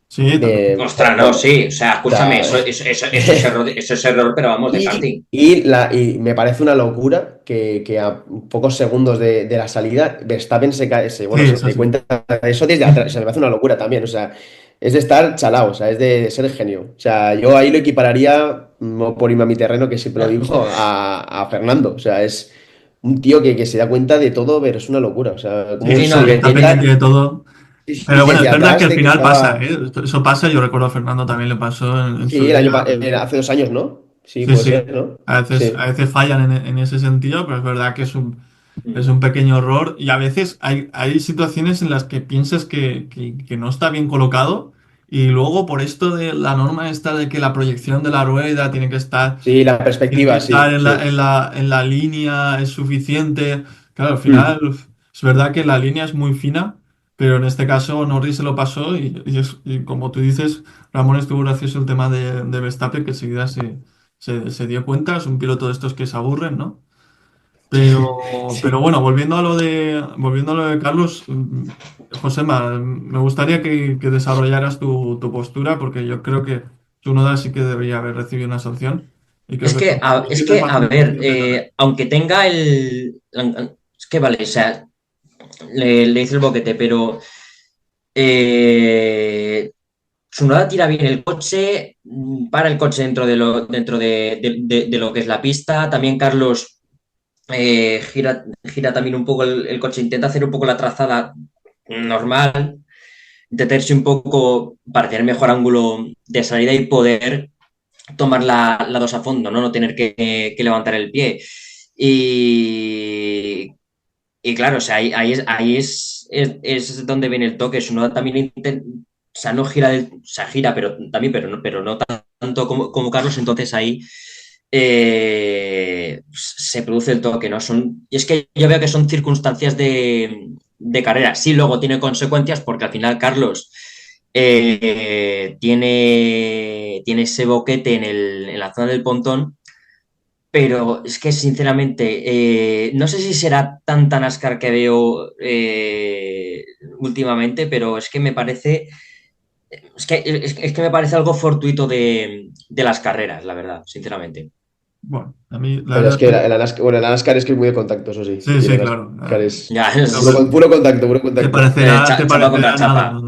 Sí, también. ostras, no, Bueno, o sí, o sea, escúchame, sea, eso es error, pero vamos, de karting. y me parece una locura que a pocos segundos de la salida Verstappen Sí, bueno, se eso dé sí. cuenta de eso desde atrás. O sea, me parece una locura también. O sea, es de estar chalado, o sea, es de ser genio. O sea, yo ahí lo equipararía, no por irme a mi terreno, que siempre lo digo, a Fernando. O sea, es un tío que se da cuenta de todo, pero es una locura. O sea, como Sí, Sí, no, sí, está pendiente detecta de todo. y Pero bueno, es desde verdad que atrás al de que final pasa, estaba. ¿eh? Eso pasa, yo recuerdo a Fernando también le pasó en su Sí, día. hace 2 años, ¿no? Sí, Sí, puede sí. ser, ¿no? A Sí. veces fallan en ese sentido, pero es verdad que es un pequeño error y a veces hay situaciones en las que piensas que no está bien colocado y luego por esto de la norma esta de que la proyección de la rueda Sí, la tiene que perspectiva, estar sí, sí. en la línea, es suficiente. Claro, al final Mm. es verdad que la línea es muy fina, pero en este caso Norris se lo pasó y como tú dices, Ramón estuvo gracioso el tema de Verstappen que enseguida se dio cuenta, es un piloto de estos que se aburren, ¿no? Pero Sí. bueno, volviendo a lo de Carlos, Josema, me gustaría que desarrollaras tu postura, porque yo creo que Tsunoda sí que debería haber recibido una sanción y creo que son posibles más A ver, infracciones a él. aunque tenga es que vale, o sea, le hice el boquete, pero eh, Tsunoda tira bien el coche, para el coche dentro de lo que es la pista. También Carlos gira también un poco el coche, intenta hacer un poco la trazada normal, detenerse un poco para tener mejor ángulo de salida y poder tomar la 2 a fondo, ¿no? No tener que levantar el pie. Y, y claro, o sea, ahí es donde viene el toque. Tsunoda también intenta, o sea, no gira, o sea, gira, pero también, pero no tanto como Carlos, entonces ahí se produce el toque, ¿no? Y es que yo veo que son circunstancias de carrera. Sí, luego tiene consecuencias porque al final Carlos tiene ese boquete en la zona del pontón, pero es que sinceramente no sé si será tanta NASCAR que veo últimamente, pero es que me parece, es que me parece algo fortuito de las carreras, la verdad, sinceramente. Bueno, a mí la Pero verdad es que es que bueno, la NASCAR es que es muy de contacto, eso sí. sí, Y la sí, claro. NASCAR es Ya, Pero, puro, puro contacto, puro te contacto. parecerá, te chapa contra parecerá nada. chapa.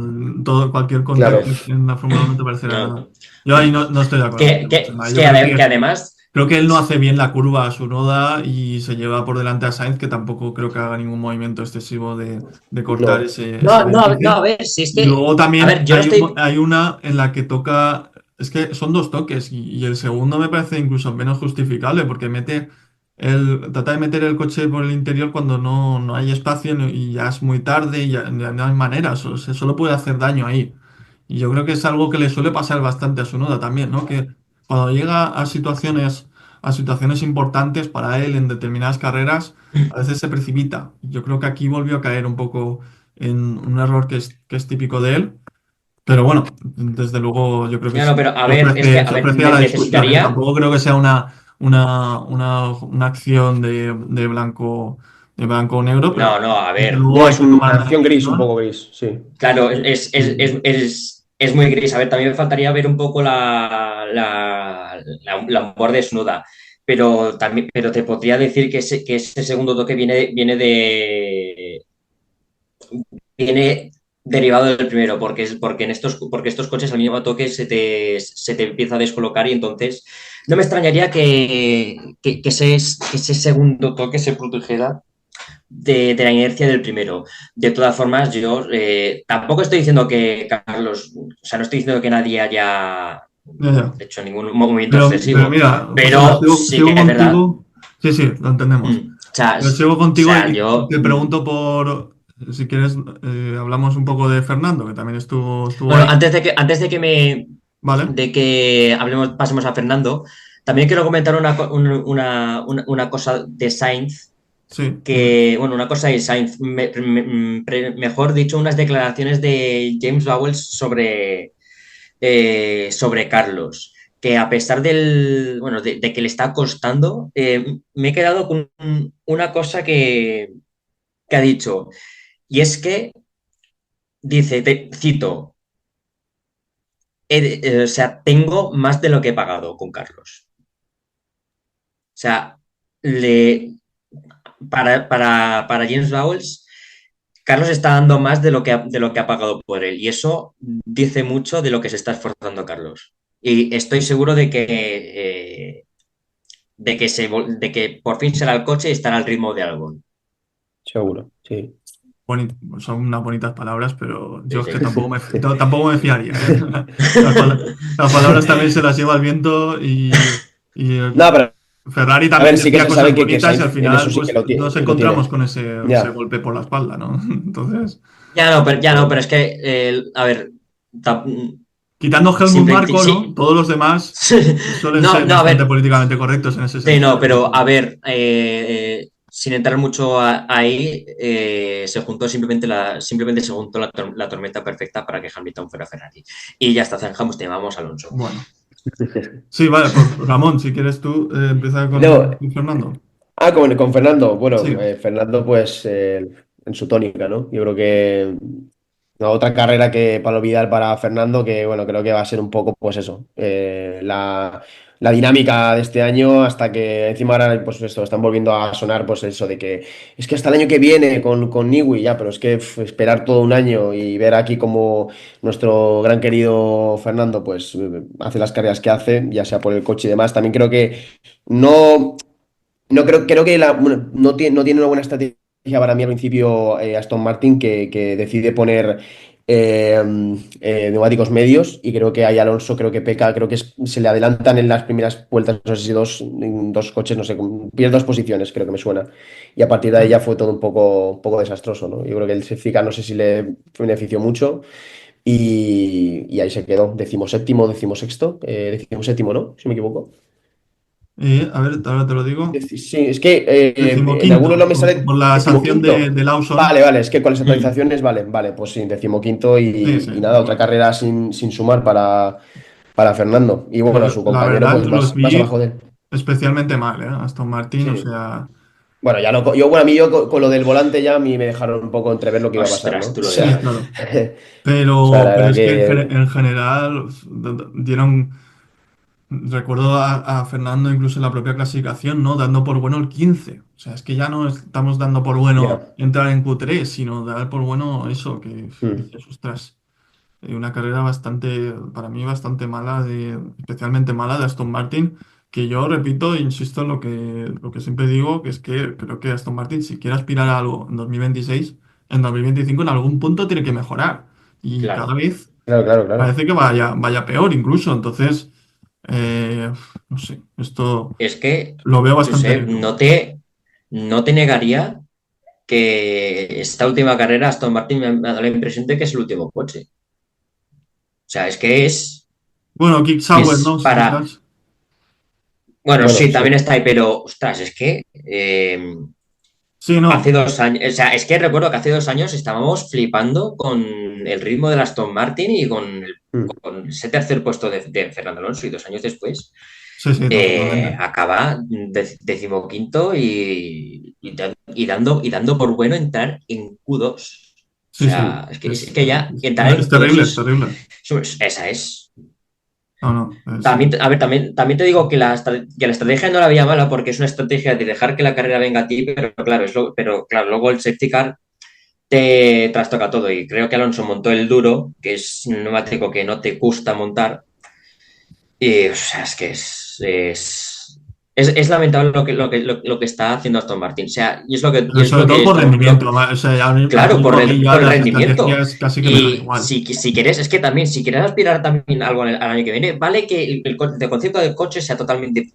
Cualquier Claro. contacto en la Fórmula 1 te parecerá No. nada. Yo ahí no estoy de acuerdo Que, contigo, que, Josema. que, que además, Creo que él no hace bien la curva a su noda y se lleva por delante a Sainz, que tampoco creo que haga ningún movimiento excesivo de cortar No. ese no, no, no, vértice. a ver, si es Y que, luego a ver, también yo no estoy, hay una en la que toca, es que son dos toques y el segundo me parece incluso menos justificable porque trata de meter el coche por el interior cuando no hay espacio y ya es muy tarde y ya no hay manera, se solo puede hacer daño ahí. Y yo creo que es algo que le suele pasar bastante a su noda también, ¿no? Que cuando llega a situaciones importantes para él en determinadas carreras, a veces se precipita. Yo creo que aquí volvió a caer un poco en un error que es típico de él. Pero bueno, desde luego yo creo que no, no, sí. pero a Se ver, es que, ofrece, a se ver, ofrece a la discusión, ¿eh? necesitaría, Tampoco creo que sea una acción de blanco o negro, no, pero no, a desde ver, luego No, hay es que tomar una una acción gris, un decisión. poco gris, sí. claro, es muy gris. A ver, también me faltaría ver un poco la onboard desnuda, pero te podría decir que ese segundo toque viene derivado del primero, porque estos coches al mismo toque se te empieza a descolocar y entonces no me extrañaría que ese segundo toque se produjera de la inercia del primero. De todas formas, yo tampoco estoy diciendo que Carlos, o sea, no estoy diciendo que nadie haya Ya, ya. hecho ningún movimiento Pero excesivo, mira, José, pero sigo, sí sigo que es verdad. contigo. Sí, sí, lo entendemos. O sea, Pero sigo contigo y yo, te pregunto si quieres, hablamos un poco de Fernando, que también estuvo bueno, ahí. antes ¿Vale? de que pasemos a Fernando, también quiero comentar una cosa de Sainz, Sí, dime. una cosa de Sainz, mejor dicho, unas declaraciones de James Bowles sobre Carlos, que a pesar de que le está costando, me he quedado con una cosa que ha dicho, y es que dice, te cito, o sea, tengo más de lo que he pagado con Carlos. O sea, le, para James Bowles, Carlos está dando más de lo que ha pagado por él. Y eso dice mucho de lo que se está esforzando Carlos. Y estoy seguro de que por fin será el coche y estará al ritmo de Albon. Seguro, sí. Son unas bonitas palabras, pero yo Sí, es que sí. tampoco me fiaría, ¿eh? Las palabras también se las lleva el viento y No, pero Ferrari a también ver, sí que decía se cosas sabe que bonitas y al Sainz en eso final sí que pues nos lo encontramos tiene. con ese Ya. golpe por la espalda, ¿no? Entonces, Ya no, pero es que, a ver, ta- quitando Helmut simplemente, Marko, ¿no? sí. Todos los demás suelen No, ser no, a bastante ver, políticamente correctos en ese sí, sentido. no, pero a ver, sin entrar mucho ahí, simplemente se juntó la tormenta perfecta para que Hamilton fuera Ferrari. Y ya está, zanjamos tema, vamos Alonso. Bueno, sí, vale, pues Ramón, si quieres tú, empieza No, con Fernando. Ah, con Fernando. Bueno, Sí. Fernando, pues en su tónica, ¿no? Yo creo que otra carrera que para olvidar para Fernando, que bueno, creo que va a ser un poco, pues eso, la dinámica de este año, hasta que encima ahora, pues esto, están volviendo a sonar, pues eso de que es que hasta el año que viene con Niwi, ya, pero es que esperar todo un año y ver aquí como nuestro gran querido Fernando, pues hace las carreras que hace, ya sea por el coche y demás, también creo que no. No creo que bueno, no tiene una buena estrategia para mí al principio Aston Martin que decide poner eh, neumáticos medios y creo que ahí Alonso creo que peca, creo que se le adelantan en las primeras vueltas, no sé si dos coches, no sé, pierde dos posiciones, creo que me suena. Y a partir de ahí ya fue todo un poco desastroso, ¿no? Yo creo que el safety car no sé si le benefició mucho y ahí se quedó, decimoséptimo, decimosexto, decimoséptimo, ¿no? Si me equivoco. A ver, ahora te lo digo. Sí, es que en algunos no Decimoquinto, me sale por la sanción decimoquinto. de Lawson. Vale, vale, es que con las Mm. actualizaciones, vale, pues sí, decimoquinto Sí, sí. y nada, otra carrera sin sumar para Fernando. Y bueno, su La compañero, verdad, pues los más abajo vi de él. especialmente mal, ¿eh? Aston Martin, o Sí. sea. Bueno, ya no, yo, bueno, a mí yo con lo del volante ya a mí me dejaron un poco entrever lo que iba a pasar, Ostras, ¿no? tú O lo Sí, sea, dirás. claro. o sea, la Pero verdad es que que. en general dieron. Recuerdo a Fernando incluso en la propia clasificación, ¿no? Dando por bueno el 15. O sea, es que ya no estamos dando por bueno Ya. entrar en Q3, sino dar por bueno eso, que Mm. dices, ostras, una carrera bastante, para mí bastante mala, especialmente mala de Aston Martin, que yo repito e insisto en lo que siempre digo, que es que creo que Aston Martin, si quiere aspirar a algo en 2026, en 2025 en algún punto tiene que mejorar. Y cada Claro. vez Claro, claro, claro. parece que vaya peor incluso. Entonces, eh, no sé, esto Es que, lo veo bastante Josep, negro. no te negaría que esta última carrera Aston Martin me ha dado la impresión de que es el último coche. O sea, Bueno, Kick Sauer, es ¿no? para. Quizás. Bueno, Bueno, sí, también sí. está ahí, pero, ostras, Sí, hace no. 2 años, o sea, es que recuerdo que hace 2 años estábamos flipando con el ritmo del Aston Martin y Mm. con ese tercer puesto de Fernando Alonso y 2 años después Sí, sí, no, totalmente. acaba decimoquinto y dando por bueno entrar en Q2. O Sí, sí. sea, es que ya entrar Es en Q2 terrible, es terrible. esa es. No, no, También, a ver, también te digo que que la estrategia no la veía mala porque es una estrategia de dejar que la carrera venga a ti, pero claro, pero claro, luego el safety car te trastoca todo y creo que Alonso montó el duro, que es un neumático que no te gusta montar y o sea, es que es lamentable lo que está haciendo Aston Martin. O sea, pero sobre todo por rendimiento. O sea, claro, mismo a mí ya por el las rendimiento. estrategias casi que me dan Y igual. si quieres, es que también, si quieres aspirar también a algo al año que viene, vale que el concepto del coche sea totalmente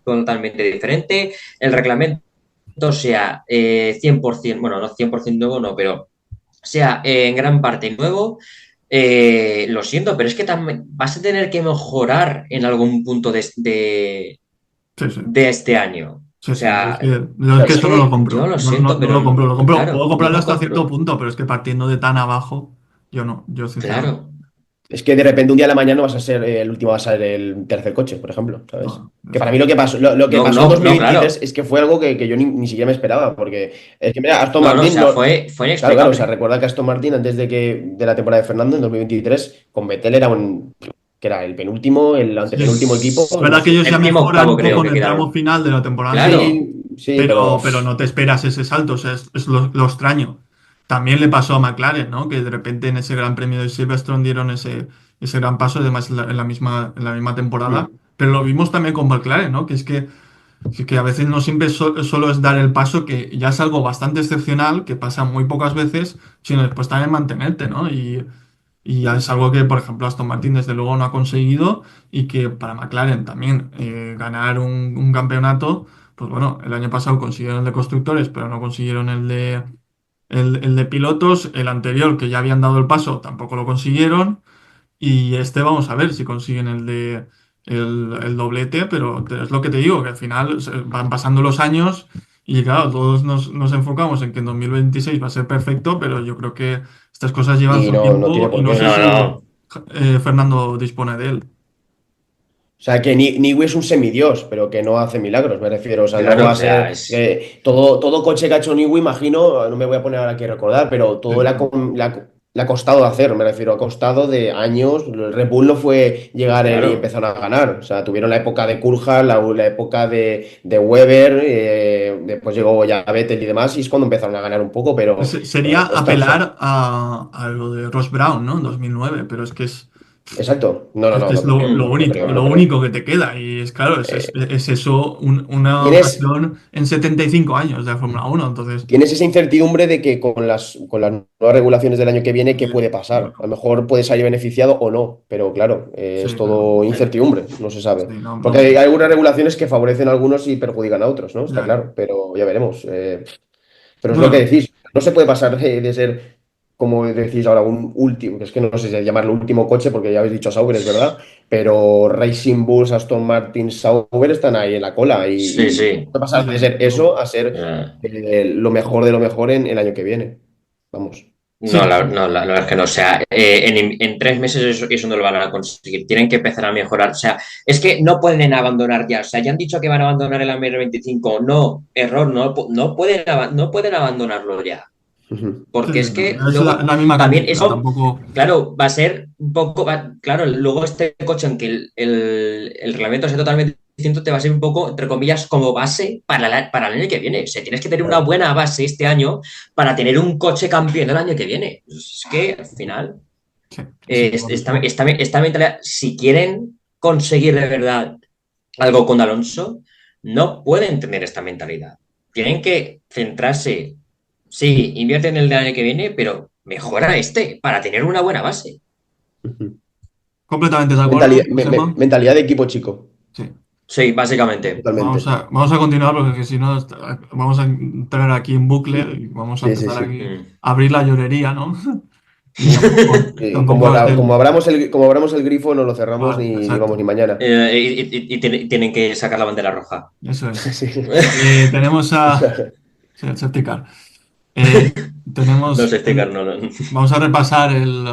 diferente, el reglamento sea 100%, bueno, no 100% nuevo, no, pero sea en gran parte nuevo. Lo siento, pero es que también vas a tener que mejorar en algún punto Sí, sí. de este año. O Sí, sí. sea, Es que es eso no lo que yo compro. lo No, no, siento, no pero lo compro. Lo compro. Puedo claro, no comprarlo lo hasta cierto compro. punto, pero es que partiendo de tan abajo, yo no. Yo sinceramente. Claro, Es que de repente un día de la mañana vas a ser el último, va a ser el tercer coche, por ejemplo, ¿sabes? No, Que es para que. mí lo que no, pasó en no, no, 2023 claro. es que fue algo que yo ni siquiera me esperaba, porque es que mira, Aston No, no, o Martin sea, no. fue Claro, claro, o sea, inexplicable. recuerda que Aston Martin antes de la temporada de Fernando, en 2023, con Vettel era que era el penúltimo, el Sí. antepenúltimo equipo, Es no verdad que sé. ellos ya Séptimo, mejoran octavo un poco creo en que el tramo quedaron. final de la temporada anterior. Claro, Sí, sí, pero. Pero no te esperas ese salto, o sea, es lo extraño. También le pasó a McLaren, ¿no? Que de repente en ese Gran Premio de Silverstone dieron ese gran paso, además en la misma temporada. Mm. Pero lo vimos también con McLaren, ¿no? Que a veces no siempre solo es dar el paso, que ya es algo bastante excepcional, que pasa muy pocas veces, sino después también mantenerte, ¿no? Y ya es algo que, por ejemplo, Aston Martin desde luego no ha conseguido y que para McLaren también ganar un campeonato, pues bueno, el año pasado consiguieron el de constructores, pero no consiguieron el de pilotos. El anterior, que ya habían dado el paso, tampoco lo consiguieron. Y este vamos a ver si consiguen el doblete, pero es lo que te digo, que al final van pasando los años y claro, todos nos enfocamos en que en 2026 va a ser perfecto, pero yo creo que estas cosas llevan Y su no tiene tiempo y por no sé qué. no, si no. Fernando dispone de él. sea, que Newey es un semidios, pero que no hace milagros, me refiero. O sea, no Claro, va o a sea, ser. Todo coche que ha hecho Newey, imagino, no me voy a poner ahora aquí a recordar, pero todo le ha costado de hacer, me refiero, ha costado de años. El Red Bull no fue llegar él y claro. empezaron a ganar. O sea, tuvieron la época de Coulthard, la época de Weber, después llegó ya Vettel y demás, y es cuando empezaron a ganar un poco, pero Sería le cuesta. O sea, apelar a lo de Ross Brown, ¿no? En 2009, pero exacto. No, no, es no, que es no creo, Mm. no creo, lo no creo. único que te queda. Y es claro, Eh, es eso, una tienes. ocasión en 75 años de Fórmula Uno. Entonces, Tienes esa incertidumbre de que con las nuevas regulaciones del año que viene, ¿qué puede pasar? A lo bueno, mejor puede salir beneficiado o no, pero claro, sí, es pero todo incertidumbre, no se sabe. sí, no, Porque no, hay algunas regulaciones que favorecen a algunos y perjudican a otros, ¿no? Está ya, ya. claro, pero ya veremos. Pero es lo que Bueno, decís, no se puede pasar de ser, como decís ahora, un último, que es que no sé si llamarlo último coche, porque ya habéis dicho Sauber, es verdad, pero Racing Bulls, Aston Martin, Sauber están ahí en la cola Sí, y sí. puede pasar de ya, ser eso a ser Eh, lo mejor de lo mejor en el año que viene. Vamos. sí, No, la verdad es que no. O sea, en 3 meses eso no lo van a conseguir. Tienen que empezar a mejorar. O sea, es que no pueden abandonar ya. O sea, ya han dicho que van a abandonar el AMR 25. No, error, no pueden abandonarlo ya. Ujú. sí, Porque es que es luego la misma también categoría, eso, tampoco. claro, va a ser un poco, claro, luego este coche en que el reglamento sea totalmente distinto, te va a ser un poco, entre comillas, como base para el año que viene. O sea, tienes que tener una Claro. buena base este año para tener un coche campeón el año que viene. Es que al final, Sí, sí, por eso. esta mentalidad, si quieren conseguir de verdad algo con Alonso, no pueden tener esta mentalidad. Tienen que centrarse. Sí, invierte en el del año que viene, pero mejora este para tener una buena base. Ujú. Completamente de acuerdo, Mentalidad, Josema. mentalidad de equipo chico, Sí. Sí, básicamente. totalmente. Vamos a continuar porque si no vamos a entrar aquí en bucle y vamos a Sí, sí, empezar sí. aquí Mm. a abrir la llorería, ¿no? Y tampoco, Sí, tampoco como, va a ser. como abramos el grifo, no lo cerramos Vale, ni vamos exacto. ni mañana. Tienen que sacar la bandera roja. Eso es. Sí. Tenemos a. Sí, el safety car. Eh, No tenemos sé explicar, no, no. vamos a repasar el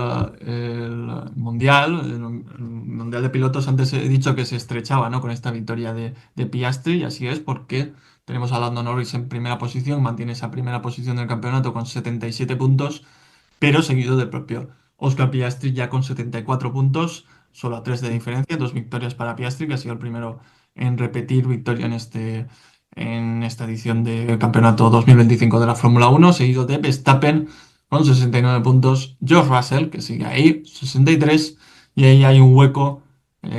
mundial, el mundial de pilotos. Antes he dicho que se estrechaba, ¿no? Con esta victoria de Piastri, y así es porque tenemos a Lando Norris en primera posición, mantiene esa primera posición del campeonato con 77 puntos, pero seguido del propio Oscar Piastri ya con 74 puntos, solo a 3 de diferencia, dos victorias para Piastri, que ha sido el primero en repetir victoria en esta edición de campeonato 2025 de la Fórmula Uno, seguido de Verstappen con 69 puntos, George Russell, que sigue ahí, 63, y ahí hay un hueco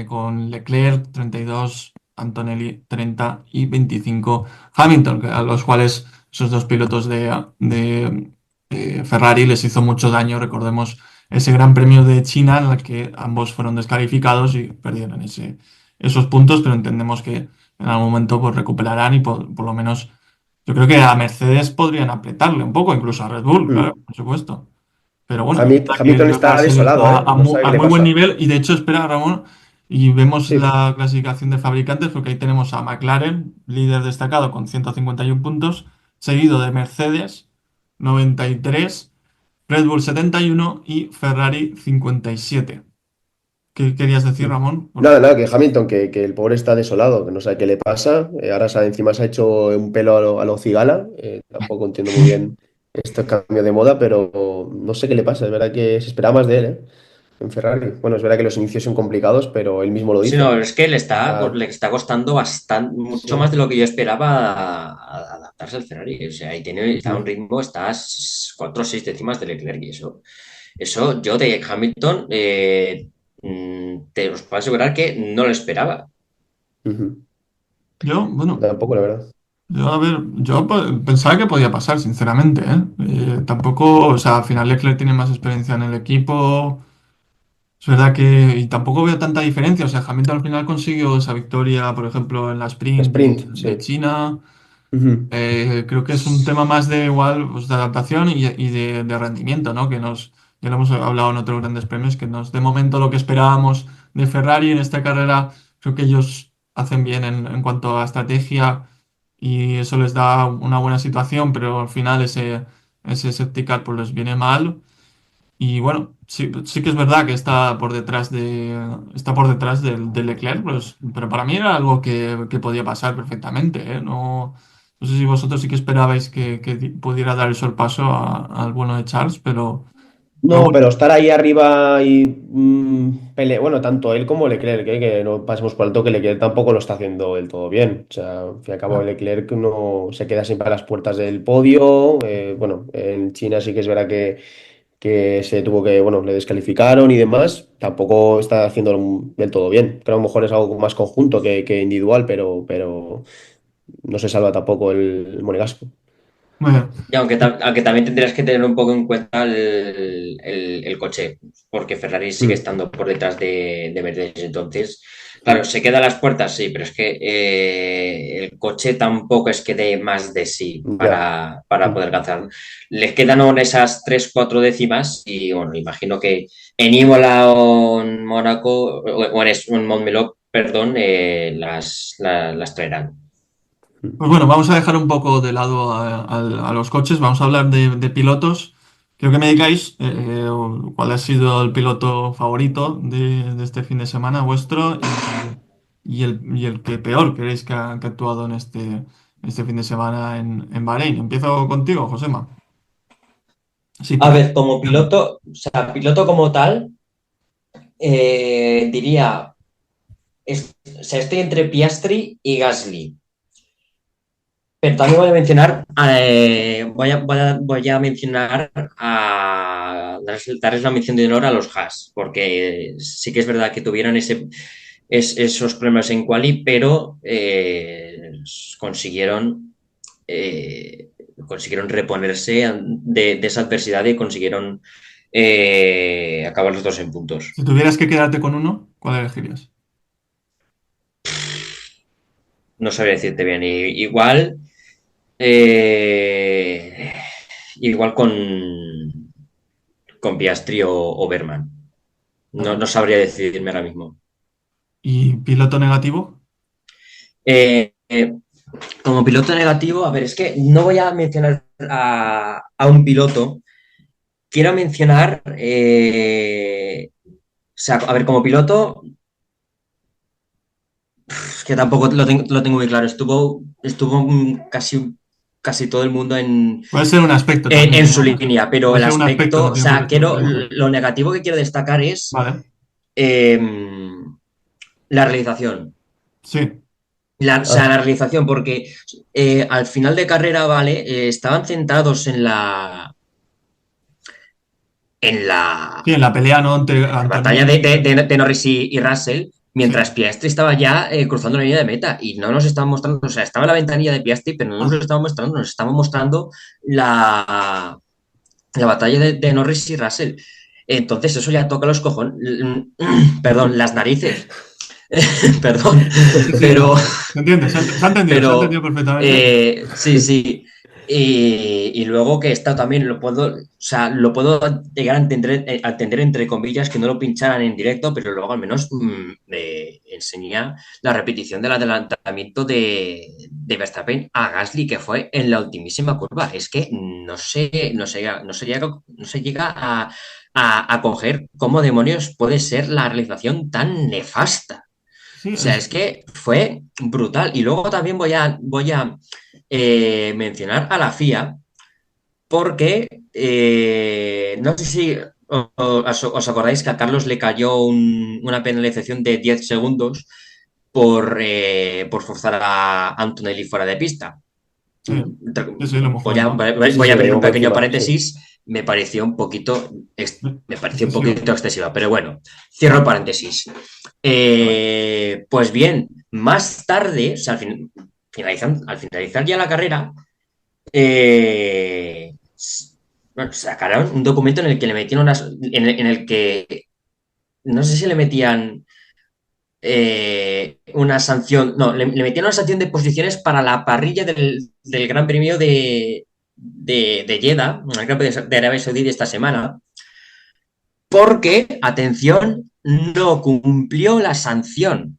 con Leclerc, 32, Antonelli, 30 y 25, Hamilton, a los cuales esos dos pilotos de Ferrari les hizo mucho daño. Recordemos ese Gran Premio de China en el que ambos fueron descalificados y perdieron esos puntos, pero entendemos que en algún momento pues, recuperarán y por lo menos yo creo que a Mercedes podrían apretarle un poco, incluso a Red Bull, claro, Mm. por supuesto. Pero bueno, es verdad que Hamilton George está Russell desolado, está ¿eh? No sabe a qué le muy buen pasa. nivel y de hecho, espera, Ramón, y vemos Sí. la clasificación de fabricantes porque ahí tenemos a McLaren, líder destacado con 151 puntos, seguido de Mercedes, 93, Red Bull 71 y Ferrari 57. ¿Qué querías decir, Mm. Ramón? Nada, nada, que Hamilton, que el pobre está desolado, que no sabe qué le pasa. Ahora encima se ha hecho un pelo a lo cigala. Tampoco entiendo muy bien este cambio de moda, pero no sé qué le pasa. Es verdad que se esperaba más de él, ¿eh? En Ferrari. Bueno, es verdad que los inicios son complicados, pero él mismo lo Sí, no, dice. es que Ah, le está costando bastante, mucho más sí. de lo que yo esperaba a adaptarse al Ferrari. O sea, está a un Ujú. ritmo, estás 4 o 6 décimas de Leclerc y eso yo de Hamilton te os puedo asegurar que no lo esperaba. Ujú. Yo, Yo bueno, tampoco, la verdad. a ver, pensaba que podía pasar, sinceramente, ¿eh? Tampoco, o sea, al final Leclerc tiene más experiencia en el equipo. Es verdad que y tampoco veo tanta diferencia. O sea, Hamilton al final consiguió esa victoria, por ejemplo, en la sprint Sprint, de sí. China. Ujú. Creo que es un tema más de igual, pues, de adaptación y de rendimiento, ¿no? Ya lo hemos hablado en otros grandes premios, que nos, de momento lo que esperábamos de Ferrari en esta carrera, creo que ellos hacen bien en cuanto a estrategia y eso les da una buena situación, pero al final ese safety car pues les viene mal. Y bueno, sí, sí que es verdad que está por detrás del Leclerc, pero para mí era algo que podía pasar perfectamente, ¿eh? No, no sé si vosotros sí que esperabais que pudiera dar el sorpaso al bueno de Charles, pero No, bueno. pero estar ahí arriba y bueno, tanto él como Leclerc, que no pasemos por alto que Leclerc tampoco lo está haciendo del todo bien. O sea, al fin y al cabo Leclerc no se queda siempre a las puertas del podio. Bueno, en China sí que es verdad que se tuvo que, bueno, le descalificaron y demás. Tampoco está haciendo del todo bien. Creo que a lo mejor es algo más conjunto que individual, pero no se salva tampoco el monegasco. Bueno, Y aunque también tendrías que tener un poco en cuenta el coche, porque Ferrari sigue Mm, estando por detrás de Mercedes. Entonces, claro, mm, se queda a las puertas, sí, pero es que el coche tampoco es que dé más de sí ya. para Mm. poder alcanzar. Les quedan aún esas 3 4 décimas y, bueno, imagino que en Imola o en Mónaco, o en Montmeló, perdón, las traerán. pues bueno, vamos a dejar un poco de lado a los coches, vamos a hablar de pilotos. Quiero que me digáis cuál ha sido el piloto favorito de este fin de semana vuestro y el que peor creéis que ha actuado en este fin de semana en Bahrein. Empiezo contigo, Josema. Sí, A piloto. ver, como piloto, o sea, piloto como tal, diría, o sea, estoy entre Piastri y Gasly. Pero también voy a mencionar, voy a mencionar darles la mención de honor a los Haas, porque sí que es verdad que tuvieron esos problemas en quali, pero consiguieron, consiguieron reponerse de esa adversidad y consiguieron acabar los dos en puntos. Si tuvieras que quedarte con uno, ¿cuál elegirías? No sabría decirte bien. Igual, eh, igual con Piastri o Berman. No, Vale. no sabría decidirme ahora mismo. ¿Y piloto negativo? Eh, eh, Como piloto negativo, a ver, es que no voy a mencionar a un piloto. Quiero mencionar, o sea, a ver, como piloto, es que tampoco lo tengo muy claro. Estuvo casi todo el mundo Puede ser un aspecto en también, ¿eh? su línea, pero Puede el ser un aspecto, aspecto, no o tiene por sea, qué ser un piloto. lo negativo que quiero destacar es Vale. eh, la realización. Sí. O sea, Ah, la realización, porque al final de carrera, ¿vale? Estaban centrados en Sí, en la pelea, ¿no? Ante, la ante batalla Norris. de Norris y Russell, mientras Sí. Piastri estaba ya cruzando la línea de meta y no nos estaban mostrando, o sea, estaba en la ventanilla de Piastri, pero no nos lo estaban mostrando, nos estaban mostrando la batalla de Norris y Russell. Entonces, eso ya toca los cojones, perdón, las narices. Perdón, Sí, sí, pero, no. Se entiende, se ha entendido pero perfectamente. sí, sí. Y luego que esto también o sea, lo puedo llegar a entender entre comillas que no lo pincharan en directo, pero luego al menos me enseña la repetición del adelantamiento de Verstappen a Gasly, que fue en la ultimísima curva. Es que no se llega a coger cómo demonios puede ser la realización tan nefasta. Sí, O sea, es que fue brutal. Y luego también voy a mencionar a la FIA porque no sé si os acordáis que a Carlos le cayó una penalización de 10 segundos por forzar a Antonelli fuera de pista. sí, sí, sí, lo hemos Voy a, comentado. voy sí, voy sí, a que le abrir un llevo por pequeño encima, sí. paréntesis. Me pareció un poquito, me pareció un Excesivo. poquito excesiva, pero bueno, cierro el paréntesis. Vale. Pues bien, más tarde, o sea, al finalizar ya la carrera, eh, bueno, sacaron un documento en el que le metían en el que no sé si le metían una sanción, no, le metían una sanción de posiciones para la parrilla del Gran Premio de Jeddah, el Gran Premio de Arabia Saudí de esta semana, porque, atención, no cumplió la sanción.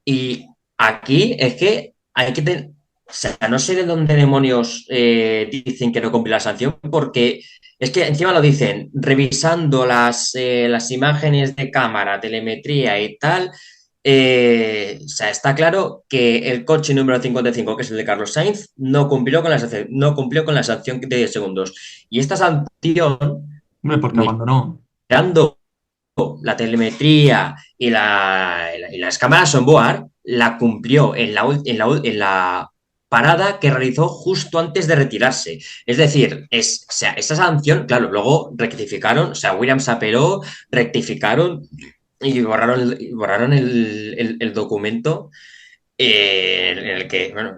Y aquí es que hay que tener. O sea, no sé de dónde demonios dicen que no cumple la sanción, porque Es que encima lo dicen, revisando las imágenes de cámara, telemetría y tal, o sea, está claro que el coche número 55, que es el de Carlos Sainz, no cumplió con la sanción de 10 segundos. Y esta sanción, Hombre, porque abandonó. mirando la telemetría y las cámaras on board, la cumplió en la parada que realizó justo antes de retirarse. Es decir, o sea, esa sanción, claro, luego rectificaron, o sea, Williams apeló, rectificaron y borraron el documento en el que, bueno,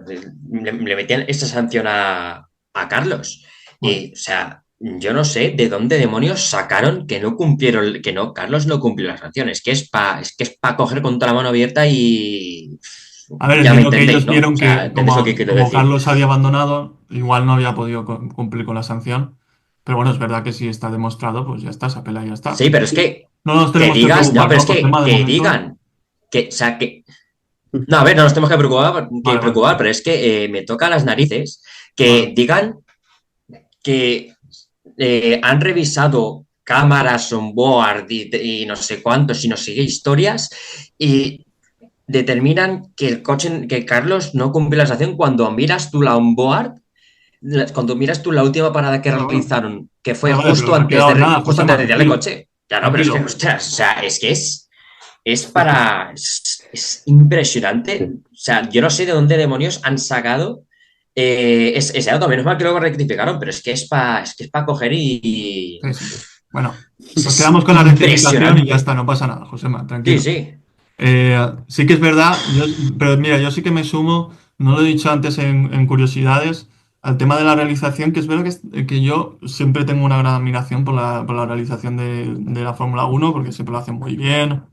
le metían esta sanción a Carlos. Bueno, Y, o sea, yo no sé de dónde demonios sacaron que no cumplieron, que no, Carlos no cumplió las sanciones, es que es para coger con toda la mano abierta y a ver, ya me entiendo que entendéis, ellos ¿no? O vieron sea, que entendéis lo que quiero como decir. Carlos había abandonado, igual no había podido cumplir con la sanción. Pero bueno, es verdad que si está demostrado, pues ya está, esa pela ya está. Sí, pero es No nos que tenemos que digas, no, preocupar, pero ¿no, es Josema, de que momento? digan, o sea, que no, a ver, no nos tenemos que Vale, vale. preocupar, pero es que me toca las narices Vale. que digan que han revisado cámaras on board y no sé cuántos y no sé qué historias y determinan que el coche, que Carlos no cumple la sanción cuando miras tú la onboard, cuando miras tú la última parada que Bueno, bueno. realizaron, que fue Vale, vale, pero no ha quedado nada, justo antes Josema, de retirar el tranquilo. coche. Ya no, pero es que, Tranquilo. ostras, o sea, es para, es impresionante. Sí. O sea, yo no sé de dónde demonios han sacado ese dato. Menos mal que luego rectificaron, pero es que es para coger Sí, sí. Bueno, nos es quedamos con la rectificación y ya impresionante. está, no pasa nada, Josema, Sí, tranquilo. sí. Sí que es verdad, pero mira, yo sí que me sumo, no lo he dicho antes en curiosidades, al tema de la realización, que es verdad que yo siempre tengo una gran admiración por la realización de la Fórmula Uno porque siempre lo hacen muy bien,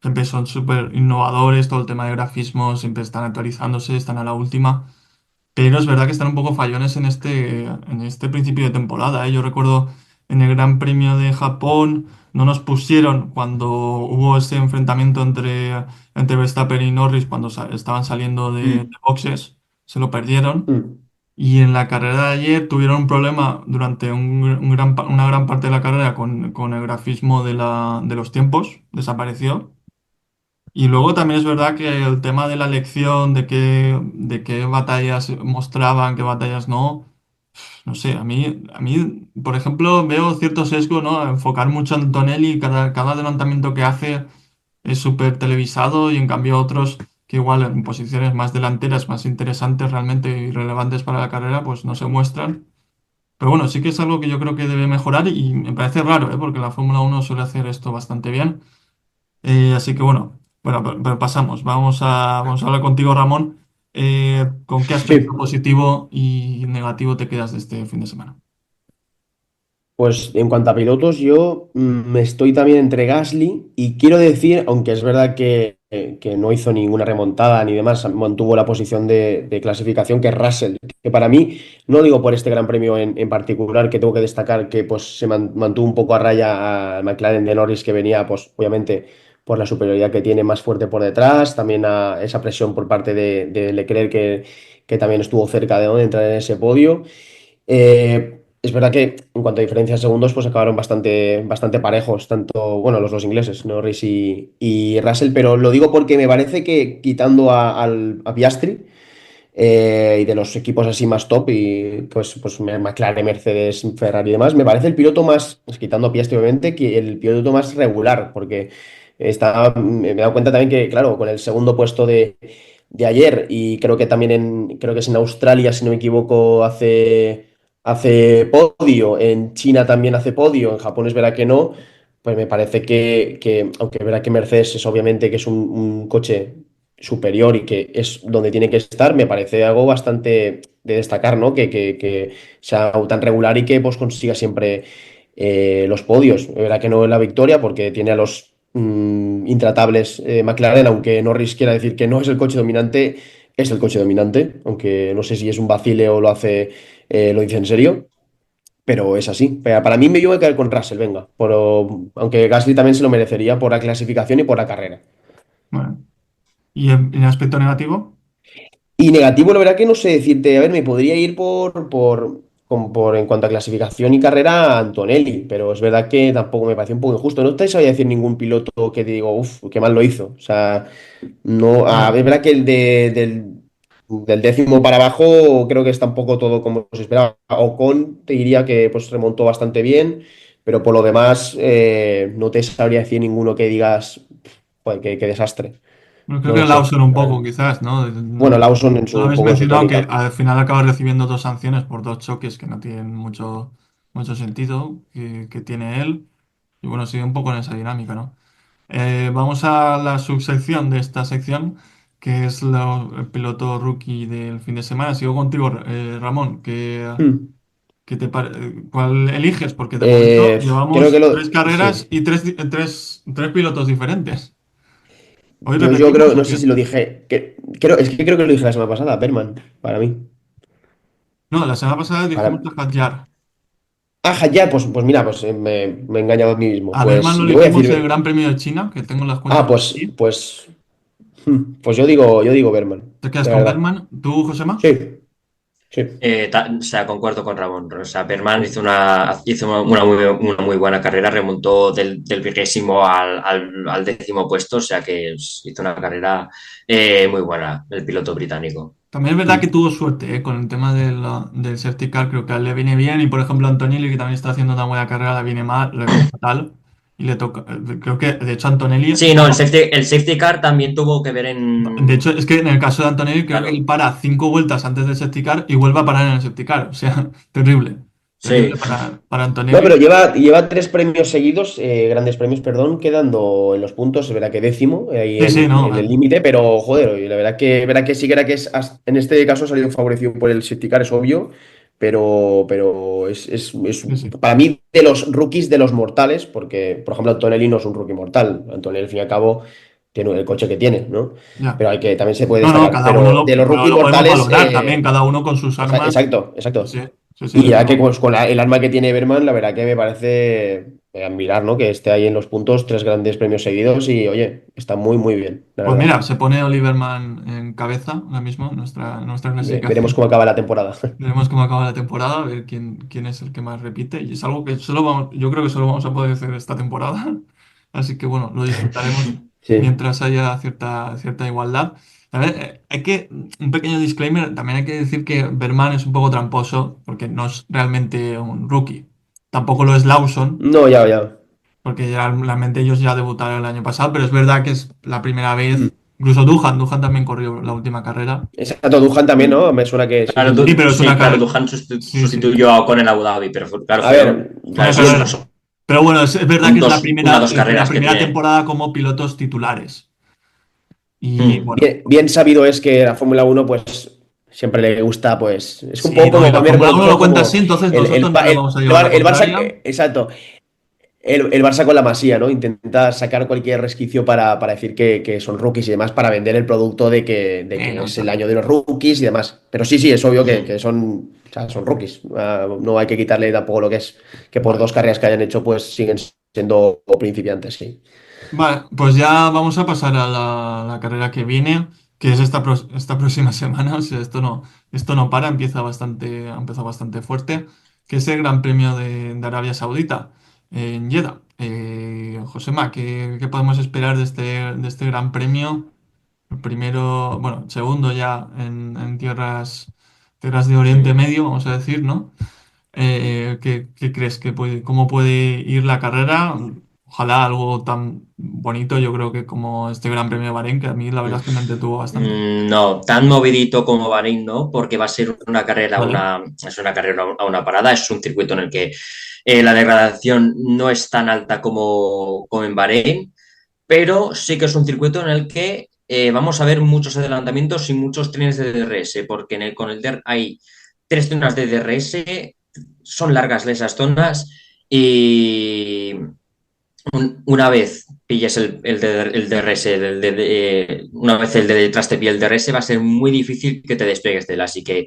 siempre son súper innovadores, todo el tema de grafismo, siempre están actualizándose, están a la última. Pero es verdad que están un poco fallones en este principio de temporada, ¿eh? Yo recuerdo en el Gran Premio de Japón no nos pusieron cuando hubo ese enfrentamiento entre Verstappen y Norris cuando estaban saliendo de Mm. boxes, se lo perdieron. Mm. Y en la carrera de ayer tuvieron un problema durante una gran parte de la carrera con el grafismo de los tiempos, desapareció. Y luego también es verdad que el tema de la elección, de qué batallas mostraban, qué batallas no, no sé, por ejemplo, veo cierto sesgo, ¿no? A enfocar mucho en Antonelli, cada adelantamiento que hace es súper televisado y en cambio otros que igual en posiciones más delanteras, más interesantes realmente y relevantes para la carrera, pues no se muestran. Pero bueno, sí que es algo que yo creo que debe mejorar y me parece raro, ¿eh? Porque la Fórmula Uno suele hacer esto bastante bien. Así que bueno, pero pasamos. Vamos a hablar contigo, Ramón. ¿Con qué aspecto Sí. positivo y negativo te quedas de este fin de semana? Pues en cuanto a pilotos, yo me estoy también entre Gasly y quiero decir, aunque es verdad que no hizo ninguna remontada ni demás, mantuvo la posición de clasificación, que es Russell, que para mí, no digo por este Gran Premio en particular, que tengo que destacar que pues, se mantuvo un poco a raya a McLaren de Norris, que venía, pues obviamente, por la superioridad que tiene más fuerte por detrás, también a esa presión por parte de Leclerc, que también estuvo cerca de entrar en ese podio. Es verdad que en cuanto a diferencia de segundos, pues acabaron bastante parejos, tanto, bueno, los dos ingleses, Norris y Russell, pero lo digo porque me parece que quitando a Piastri y de los equipos así más top, y pues McLaren, Mercedes, Ferrari y demás, me parece el piloto más, pues, quitando a Piastri obviamente, que el piloto más regular, porque me he dado cuenta también que, claro, con el segundo puesto de ayer, y creo que también creo que es en Australia, si no me equivoco, hace podio, en China también hace podio, en Japón es verdad que no, pues me parece aunque es verdad que Mercedes es obviamente que es un coche superior y que es donde tiene que estar, me parece algo bastante de destacar, ¿no? Que sea tan regular y que pues consiga siempre los podios. Es verdad que no es la victoria porque tiene a los intratables McLaren, aunque Norris quiera decir que no es el coche dominante, es el coche dominante, aunque no sé si es un vacile o lo dice en serio. Pero es así. Para mí me yo voy a quedar con Russell, venga. Aunque Gasly también se lo merecería por la clasificación y por la carrera. Bueno, ¿y en aspecto negativo? Y negativo, la verdad que no sé decirte. A ver, me podría ir por. en cuanto a clasificación y carrera a Antonelli, pero es verdad que tampoco me pareció un poco injusto. No te sabía decir ningún piloto que te digo, uff, qué mal lo hizo. O sea, no, Bueno, es verdad que del décimo para abajo creo que está un poco todo como se esperaba. Ocon te diría que pues remontó bastante bien, pero por lo demás no te sabría decir ninguno que digas, "Joder, qué desastre". yo creo No que lo sé. Lawson un poco, quizás, ¿no? Bueno, No, Lawson en no un habéis poco en su mencionado que tónica. al final acaba recibiendo 2 sanciones por 2 choques que no tienen mucho sentido que tiene él. Y bueno, sigue un poco en esa dinámica, ¿no? Vamos a la subsección de esta sección, que es el piloto rookie del fin de semana. Sigo contigo, Ramón. Hmm. ¿Cuál eliges? Porque de momento Creo que llevamos tres carreras sí. y tres pilotos diferentes. ¿Hoy Yo creo, repetimos o no sé qué? si lo dije, creo que lo dije la semana pasada, Berman, para mí. No, la semana pasada dijimos Para... a Hadjar. Ya, pues mira, pues me he engañado a mí mismo. A Berman Pues lo yo voy a elegimos el decir, Gran Premio de China, que tengo las cuentas aquí. pues yo digo Berman, ¿Te quedas de con verdad. Berman? ¿Tú, Josema? Sí, sí. O sea, concuerdo con Ramón. O sea, Perman hizo una muy buena carrera, remontó del 20º al 10º puesto, o sea que hizo una carrera muy buena el piloto británico. También es verdad que tuvo suerte, con el tema del safety car, creo que a él le viene bien y por ejemplo a Antonelli, que también está haciendo una buena carrera, le viene mal, le viene fatal y le toca, creo que de hecho Antonelli, Sí, no, el bueno, safety car también tuvo que ver de en... hecho es que en el caso de Antonelli creo que él Claro, para 5 vueltas antes del safety car y vuelve a parar en el safety car, o sea, terrible, sí. terrible para No, Antonelli. pero lleva 3 premios seguidos, grandes premios, perdón, quedando en los puntos, es verdad que décimo, ahí Sí, sí, en no, el límite, pero joder, y la verdad que sí que era que en este caso ha salido favorecido por el safety car, es obvio, pero sí, sí, para mí de los rookies de los mortales, porque por ejemplo Antonelli no es un rookie mortal, Antonelli al fin y al cabo tiene el coche que tiene, ¿no? ya. Pero también se puede No, no, destacar, cada uno pero de los rookies lo podemos mortales, valorar también, cada uno con sus armas. exacto, Sí, exacto. sí, sí, sí, Y ya que no. pues, con el arma que tiene Berman, la verdad que me parece admirar, ¿no? Que esté ahí en los puntos, 3 grandes premios seguidos y, oye, está muy, muy bien, la Pues verdad. mira, se pone Oliverman en cabeza ahora mismo en nuestra Veremos clasificación. cómo acaba la temporada. Veremos cómo acaba la temporada, a ver quién es el que más repite. Y es algo que solo vamos, yo creo que solo vamos a poder hacer esta temporada. Así que bueno, lo disfrutaremos Sí. mientras haya cierta igualdad. A ver, un pequeño disclaimer, también hay que decir que Berman es un poco tramposo, porque no es realmente un rookie. Tampoco lo es Lawson, No, ya, ya. porque ya, realmente ellos ya debutaron el año pasado, pero es verdad que es la primera Mm. vez. Incluso Duhan también corrió la última carrera. Exacto, Duhan también, ¿no? Me suena que sí, Claro, sí, Sí, sí. pero es sí, una claro, carrera. Duhan Sí, sí. sustituyó a Ocon en Abu Dhabi, pero claro, A ver, Fue una sí, carrera. Pero bueno, es verdad son que es dos la carreras que primera tiene. temporada como pilotos titulares. Y Mm. bueno, bien sabido es que la Fórmula 1 pues, siempre le gusta, pues, es un sí, poco no, y como, la a mí me recuerda Fórmula un 1 lo poco cuenta como así, entonces el, nosotros el, no Pa- le el, vamos a llevar la el Barça, contraria. exacto. El Barça con la Masía, ¿no? Intenta sacar cualquier resquicio para decir que son rookies y demás, para vender el producto de que No, es el año de los rookies y demás. Pero sí, sí, es obvio que son, o sea, son rookies. No hay que quitarle tampoco lo que es, que por Vale. 2 carreras que hayan hecho, pues siguen siendo principiantes, sí. Vale, pues ya vamos a pasar a la carrera que viene, que es esta próxima semana. O sea, esto no para, ha empezado bastante fuerte, que es el Gran Premio de Arabia Saudita en Jeddah. Josema, ¿qué podemos esperar de este Gran Premio? El primero, bueno, segundo ya en tierras de Oriente Mm. Medio, vamos a decir, ¿no? ¿Qué crees cómo puede ir la carrera? Ojalá algo tan bonito, yo creo que como este Gran Premio de Bahrein, que a mí la verdad es que me entretuvo bastante. No, tan movidito como Bahrein no, porque va a ser una carrera, ¿Vale? es una carrera a una parada, es un circuito en el que la degradación no es tan alta como en Bahrein, pero sí que es un circuito en el que vamos a ver muchos adelantamientos y muchos trenes de DRS, porque con el DER hay 3 zonas de DRS, son largas esas zonas y una vez pilles el DRS, una vez el de detrás te pille el DRS, va a ser muy difícil que te despegues de él. Así que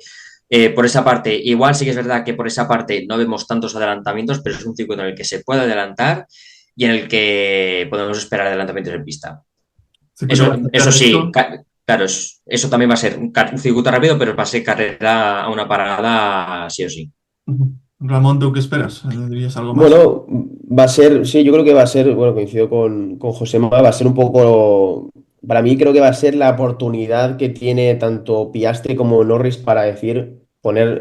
por esa parte, igual sí que es verdad que por esa parte no vemos tantos adelantamientos, pero es un circuito en el que se puede adelantar y en el que podemos esperar adelantamientos en pista. Circuito bastante Eso sí, recto. claro, eso también va a ser un circuito rápido, pero va a ser carrera a una parada sí o sí. Ramón, ¿tú qué esperas? ¿Dirías algo más? Bueno, va a ser, sí, yo creo que va a ser, bueno, coincido con Josema, va a ser un poco, para mí creo que va a ser la oportunidad que tiene tanto Piastri como Norris para decir, poner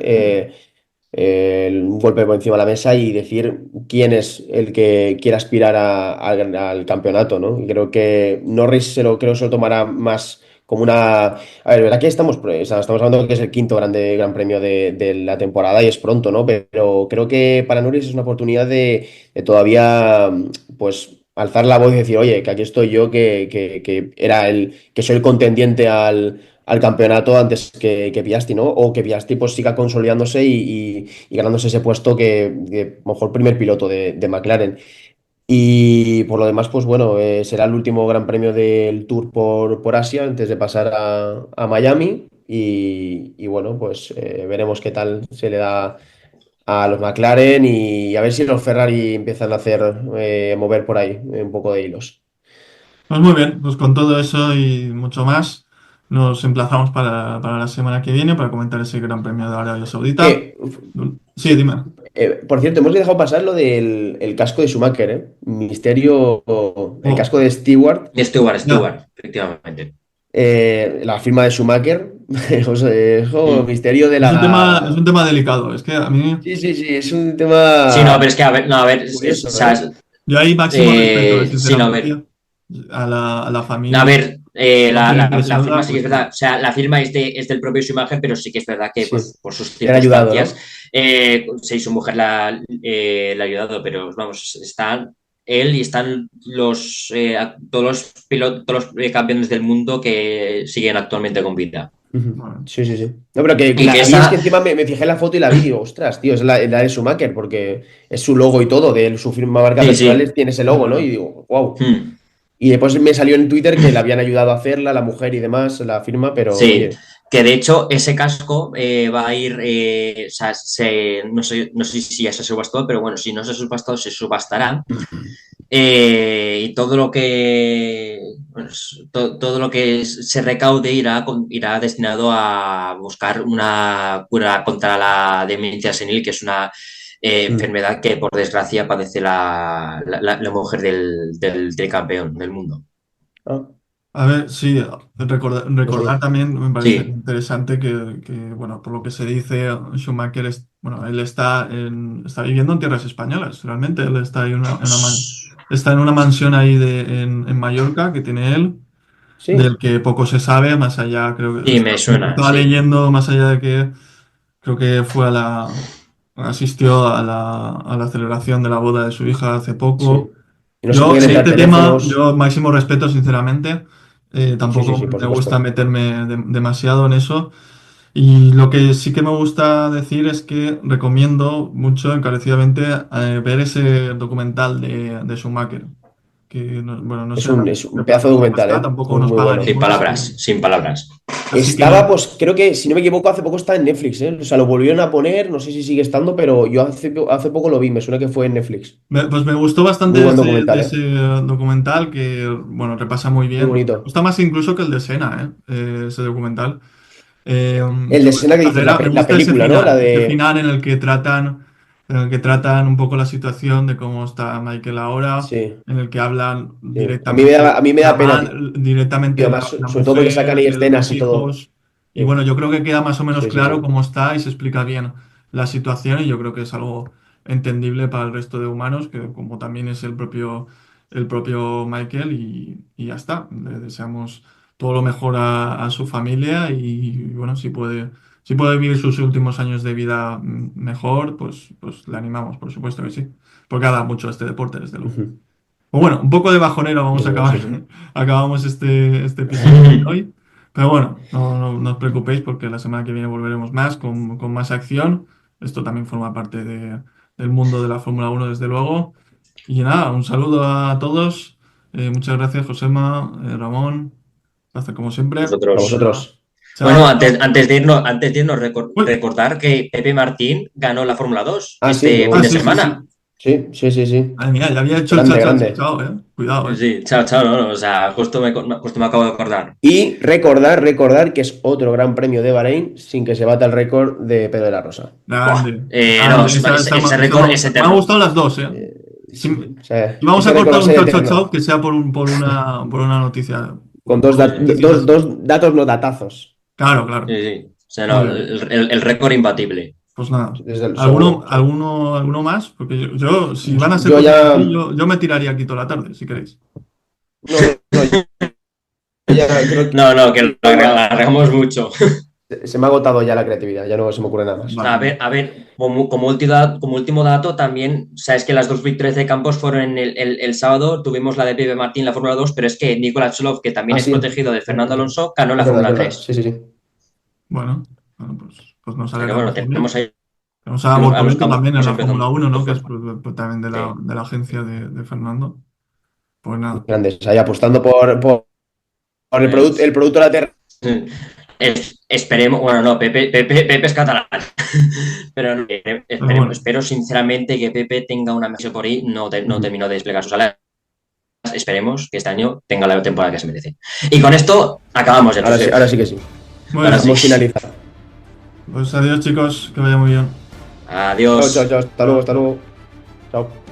un golpe por encima de la mesa y decir quién es el que quiere aspirar al campeonato, ¿no? Y creo que Norris creo se lo tomará más como una... A ver, ¿verdad que o sea, estamos hablando de que es el quinto gran premio de la temporada y es pronto, ¿no? Pero creo que para Norris es una oportunidad de todavía, pues, alzar la voz y decir, oye, que aquí estoy yo, que soy el contendiente al campeonato antes que Piastri, ¿no? O que Piastri pues siga consolidándose y ganándose ese puesto que mejor primer piloto de McLaren. Y por lo demás, pues bueno, será el último gran premio del Tour por Asia antes de pasar a Miami. Y bueno, pues veremos qué tal se le da a los McLaren y a ver si los Ferrari empiezan a mover por ahí un poco de hilos. Pues muy bien, pues con todo eso y mucho más, nos emplazamos para la semana que viene para comentar ese Gran Premio de Arabia Saudita. Eh, Sí, dime. por cierto, hemos dejado pasar lo del el casco de Schumacher, ¿eh? Misterio, el Oh, casco de Stewart, ya. Efectivamente. la firma de Schumacher, o sea, Mm. misterio de Es la... un tema delicado. Es que a mí, Sí, sí, sí, es un Sí, no, tema pero es que, a ver, no, a ver, o curioso, sea, ¿eh? yo hay máximo respeto, sí, no, a ver. sinceramente, a la No, a familia, ver, la la firma impresiona, sí que es porque verdad, o sea, la firma es del propio su imagen, pero sí que es verdad que Sí, por sus le han ayudado, circunstancias, ¿no? sí, su mujer la ha ayudado, pero vamos, están él y están todos los pilotos, todos los campeones del mundo que siguen actualmente con vida. Ujú. bueno, Sí, sí, sí. No, pero que Y que la vi, es que esa, encima me fijé en la foto y la vi y digo, ostras, tío, es la de Schumacher, porque es su logo y todo, de su firma marca sí, personal sí. tiene ese ya, logo, ¿no? Y ya. digo, wow. Hmm. Y después me salió en Twitter que le habían ayudado a hacerla, la mujer y demás, la firma, pero Sí, oye, que de hecho ese casco va a ir, o sea, no sé si ya se subastó, pero bueno, si no se ha subastado, se subastará. Y todo lo que pues, todo lo que se recaude irá destinado a buscar una cura contra la demencia senil, que es una mm, enfermedad que por desgracia padece la mujer del campeón del mundo. ah, A ver, sí, no recordar sabía. también me parece Sí, interesante bueno, por lo que se dice, Schumacher bueno, él está viviendo en tierras españolas, realmente, él está ahí está en una mansión ahí en Mallorca que tiene él, del Sí, que poco se sabe, más allá, creo que sí, me suena, estaba sí. leyendo, más allá de que creo que asistió a la celebración de la boda de su hija hace poco. sí. Y no se Yo, podían en entrar este tema, teléfonos. yo máximo respeto, sinceramente. Sí, sí, Tampoco sí, por me gusta supuesto. meterme demasiado en eso. Y lo que sí que me gusta decir es que recomiendo mucho, encarecidamente, ver ese documental de Schumacher. Que, bueno, no sé Es qué un pedazo de plataforma documental, está, ¿eh? tampoco Muy, nos muy paga ni bueno. Sin por eso. palabras, sin palabras. Así Estaba, que, pues creo que, si no me equivoco, hace poco está en Netflix, ¿eh? O sea, lo volvieron a poner, no sé si sigue estando, pero yo hace poco lo vi, me suena que fue en Netflix. pues me gustó Muy bastante buen documental, ese ¿eh? documental que, bueno, repasa muy Muy bien. Me bonito. gusta más incluso que el de Sena, ese documental. El de Sobre escena su que dices, carrera. Me la gusta película, ¿no? La ese de... final en el que tratan un poco la situación de cómo está Michael ahora, Sí, en el que hablan sí. directamente A mí me da pena, tío. directamente Además, la sobre todo porque sacan mujer, ahí los escenas y todo. hijos. Y Sí, bueno, yo creo que queda más o menos sí, sí, claro sí. cómo está y se explica bien la situación y yo creo que es algo entendible para el resto de humanos, que como también es el propio Michael y ya está. Le deseamos todo lo mejor a su familia y bueno, si puede vivir sus últimos años de vida mejor, pues le animamos, por supuesto que sí. Porque ha dado mucho este deporte, desde luego. Ujú. Pues bueno, un poco de bajonero vamos a Desde luego, acabar. sí, sí. Acabamos este episodio de hoy. Pero bueno, no os preocupéis porque la semana que viene volveremos más, con más acción. Esto también forma parte del mundo de la Fórmula 1 desde luego. Y nada, un saludo a todos. Muchas gracias, Josema, Ramón. Hasta como siempre. A Nosotros. vosotros. Bueno, Chao, chao. antes de irnos Uy, recordar que Pepe Martín ganó la Fórmula 2 Ah, sí, este fin ah, de sí, sí, semana. sí. Sí, sí, sí, sí. Ay, mira, ya había hecho el Grande, chao, chao, grande. chao, Cuidado, Sí, chao, chao, no, o sea, justo me acabo de acordar. Y recordar que es otro gran premio de Bahrein sin que se bata el récord de Pedro de la Rosa. Buah, Grande, no, grande. ese récord es Me han eterno. gustado las dos, ¿eh? Si, Sí, o sea, si vamos ese a récord va cortar a un ser chao, chao, chao, eterno. que sea por una noticia. Con Por dos noticias así. dos datos no datazos. Claro, claro. Sí, sí. O sea, Muy no, bien. el récord imbatible. Pues nada. Desde el seguro. Sí. ¿Alguno más? Porque si van a ser Yo cosas ya. así, yo me tiraría aquí toda la tarde, si queréis. No, no, no, yo ya creo que No, no, que lo alargamos mucho. se me ha agotado ya la creatividad, ya no se me ocurre nada más. Vale. A ver, como último dato, también sabes que las dos victorias de Campos fueron el sábado. Tuvimos la de Pepe Martín, la Fórmula 2, pero es que Nikola Cholov, que también Ah, es sí. protegido de Fernando Alonso, ganó la Es Fórmula verdad. 3. Sí, sí, sí. Bueno, pues nos O sea que bueno, alegramos tenemos también. ahí Tenemos a a los Bortoleto también en Campos la Fórmula empezando 1, ¿no? Que es fuerte. también Sí. de la agencia de Fernando. Pues nada. Grandes. Ahí apostando por Es- el producto lateral. Esperemos, bueno, no, Pepe es catalán, pero no, Pero bueno, espero sinceramente que Pepe tenga una misión por ahí, no Ujú. terminó de desplegar sus alas. Esperemos que este año tenga la temporada que se merece. Y con esto acabamos ya, Josep. Ahora sí que sí. muy Ahora bien. sí. Hemos finalizado. Pues adiós, chicos, que vaya muy bien. Chao, chao, Adiós. chao. Hasta luego, Chao. hasta luego. Chao.